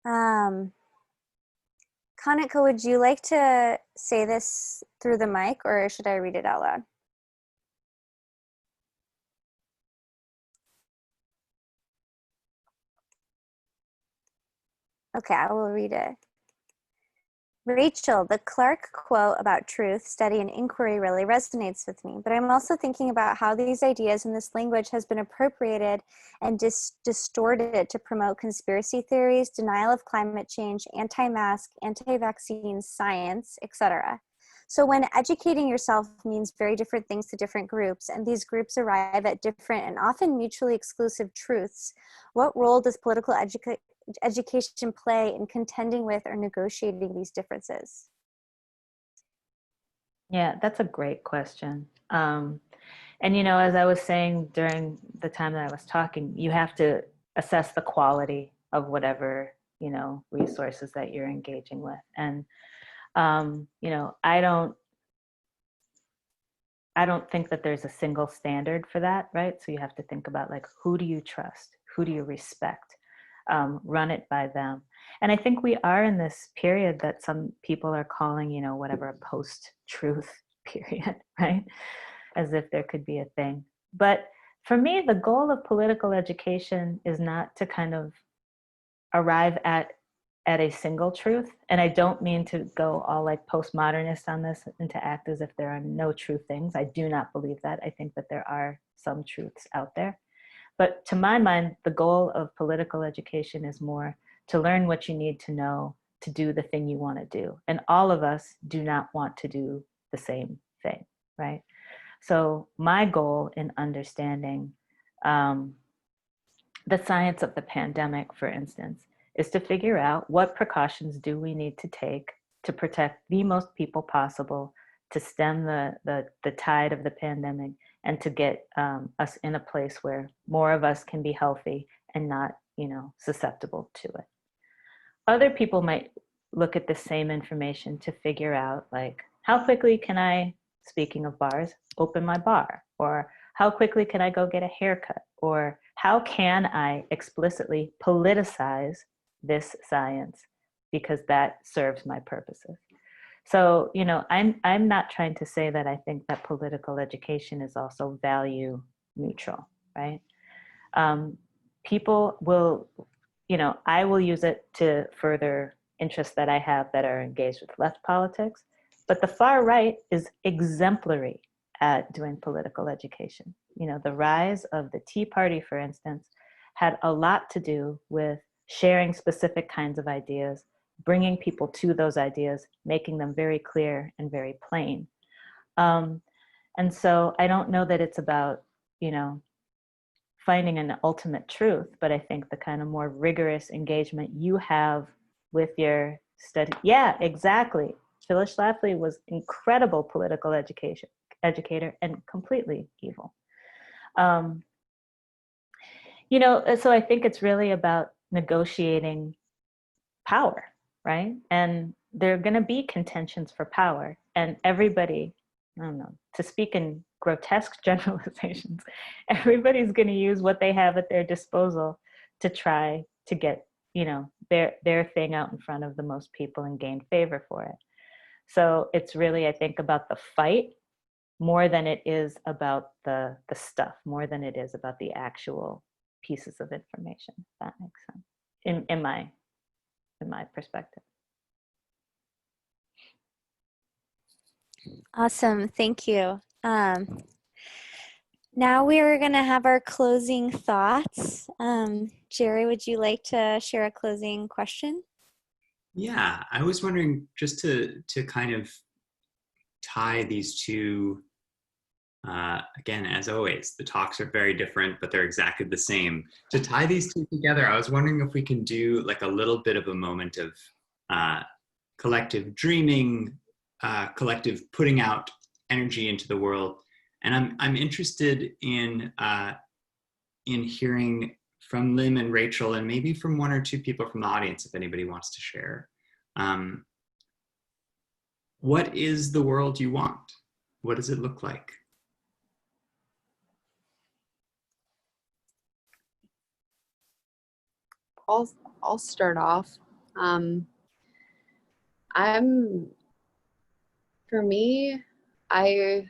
[SPEAKER 2] Kanika, would you like to say this through the mic, or should I read it out loud? Okay, I will read it. Rachel, the Clark quote about truth, study, and inquiry really resonates with me, but I'm also thinking about how these ideas and this language has been appropriated and distorted to promote conspiracy theories, denial of climate change, anti-mask, anti-vaccine science, etc. So when educating yourself means very different things to different groups, and these groups arrive at different and often mutually exclusive truths, what role does political education play in contending with or negotiating these differences?
[SPEAKER 5] Yeah, that's a great question. And, you know, as I was saying during the time that I was talking, you have to assess the quality of whatever, you know, resources that you're engaging with. And, you know, I don't think that there's a single standard for that, right? So you have to think about, like, who do you trust? Who do you respect? Run it by them. And I think we are in this period that some people are calling, you know, whatever, a post-truth period, right? As if there could be a thing. But for me, the goal of political education is not to kind of arrive at a single truth. And I don't mean to go all like postmodernist on this and to act as if there are no true things. I do not believe that. I think that there are some truths out there. But to my mind, the goal of political education is more to learn what you need to know to do the thing you want to do. And all of us do not want to do the same thing, right? So my goal in understanding the science of the pandemic, for instance, is to figure out what precautions do we need to take to protect the most people possible, to stem the tide of the pandemic, and to get us in a place where more of us can be healthy and not, you know, susceptible to it. Other people might look at the same information to figure out, like, how quickly can I, speaking of bars, open my bar? Or how quickly can I go get a haircut? Or how can I explicitly politicize this science because that serves my purposes? So, you know, I'm not trying to say that I think that political education is also value neutral, right? People will, you know, I will use it to further interests that I have that are engaged with left politics, but the far right is exemplary at doing political education. You know, the rise of the Tea Party, for instance, had a lot to do with sharing specific kinds of ideas, bringing people to those ideas, making them very clear and very plain. And so I don't know that it's about, you know, finding an ultimate truth, but I think the kind of more rigorous engagement you have with your study. Yeah, exactly. Phyllis Schlafly was incredible political educator and completely evil. You know, so I think it's really about negotiating power, right? And there are going to be contentions for power, and everybody, I don't know, to speak in grotesque generalizations, everybody's going to use what they have at their disposal to try to get, you know, their thing out in front of the most people and gain favor for it. So it's really, I think, about the fight more than it is about the stuff, more than it is about the actual pieces of information, if that makes sense, in my perspective.
[SPEAKER 2] Awesome, thank you. Now we're going to have our closing thoughts. Jerry, would you like to share a closing question?
[SPEAKER 1] Yeah, I was wondering, just to kind of tie these two, again, as always, the talks are very different, but they're exactly the same. To tie these two together, I was wondering if we can do like a little bit of a moment of collective dreaming, collective putting out energy into the world. And I'm interested in hearing from Lim and Rachel, and maybe from one or two people from the audience, if anybody wants to share. What is the world you want? What does it look like?
[SPEAKER 3] I'll start off. For me, I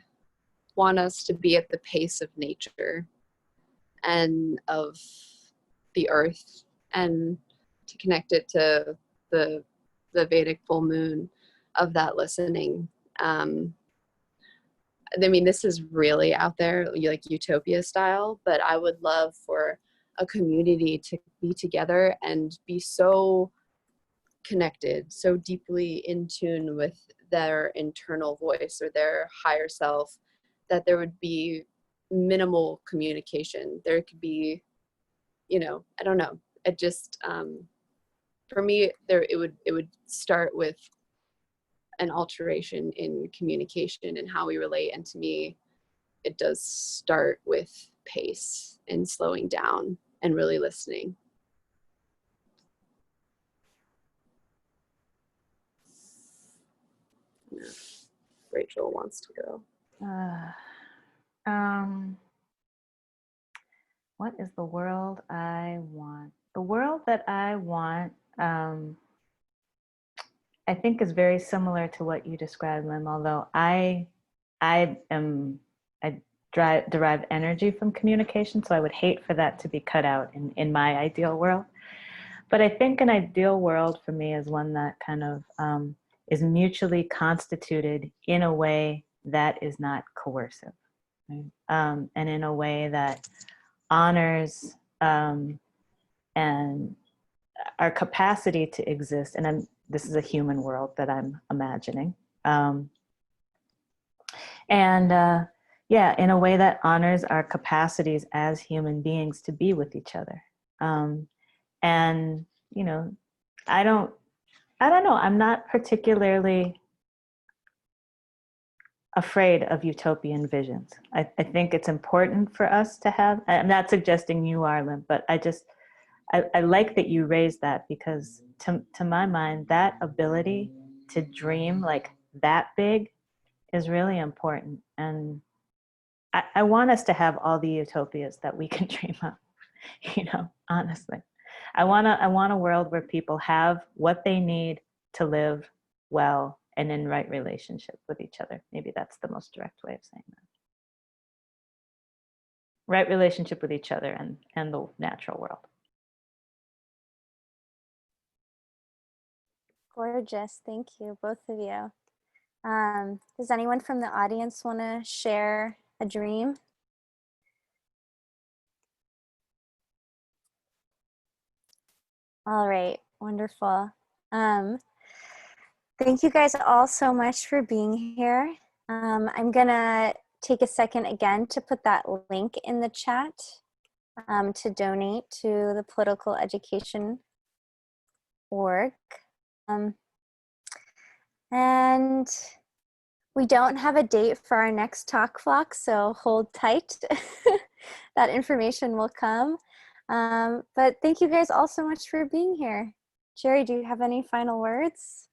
[SPEAKER 3] want us to be at the pace of nature and of the earth, and to connect it to the Vedic full moon of that listening. I mean, this is really out there, like utopia style, but I would love for a community to be together and be so connected, so deeply in tune with their internal voice or their higher self, that there would be minimal communication. There could be, you know, I don't know. It just, for me, it would start with an alteration in communication and how we relate. And to me, it does start with pace and slowing down and really listening. Yeah. Rachel wants to go.
[SPEAKER 5] What is the world I want? The world that I want, I think, is very similar to what you described, Lim, although I derive energy from communication, so I would hate for that to be cut out in my ideal world. But I think an ideal world for me is one that kind of is mutually constituted in a way that is not coercive, right? And in a way that honors and our capacity to exist. And this is a human world that I'm imagining. Yeah, in a way that honors our capacities as human beings to be with each other. And, you know, I don't know, I'm not particularly afraid of utopian visions. I think it's important for us to have, I'm not suggesting you are, Lim, but I like that you raised that, because to my mind, that ability to dream like that big is really important. And I want us to have all the utopias that we can dream of, you know, honestly. I want a world where people have what they need to live well and in right relationship with each other. Maybe that's the most direct way of saying that. Right relationship with each other and the natural world.
[SPEAKER 2] Gorgeous. Thank you, both of you. Does anyone from the audience want to share a dream? All right, wonderful. Thank you guys all so much for being here. I'm gonna take a second again to put that link in the chat to donate to the Political Education org. And we don't have a date for our next talk flock, so hold tight. That information will come. But thank you guys all so much for being here. Jerry, do you have any final words?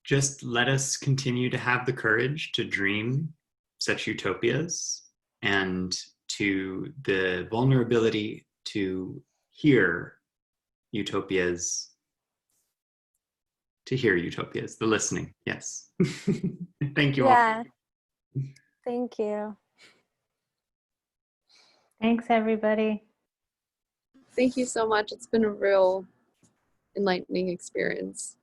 [SPEAKER 1] Just let us continue to have the courage to dream such utopias, and to the vulnerability to hear utopias, the listening. Yes. Thank you all.
[SPEAKER 2] Yeah. Thank you.
[SPEAKER 5] Thanks, everybody.
[SPEAKER 3] Thank you so much. It's been a real enlightening experience.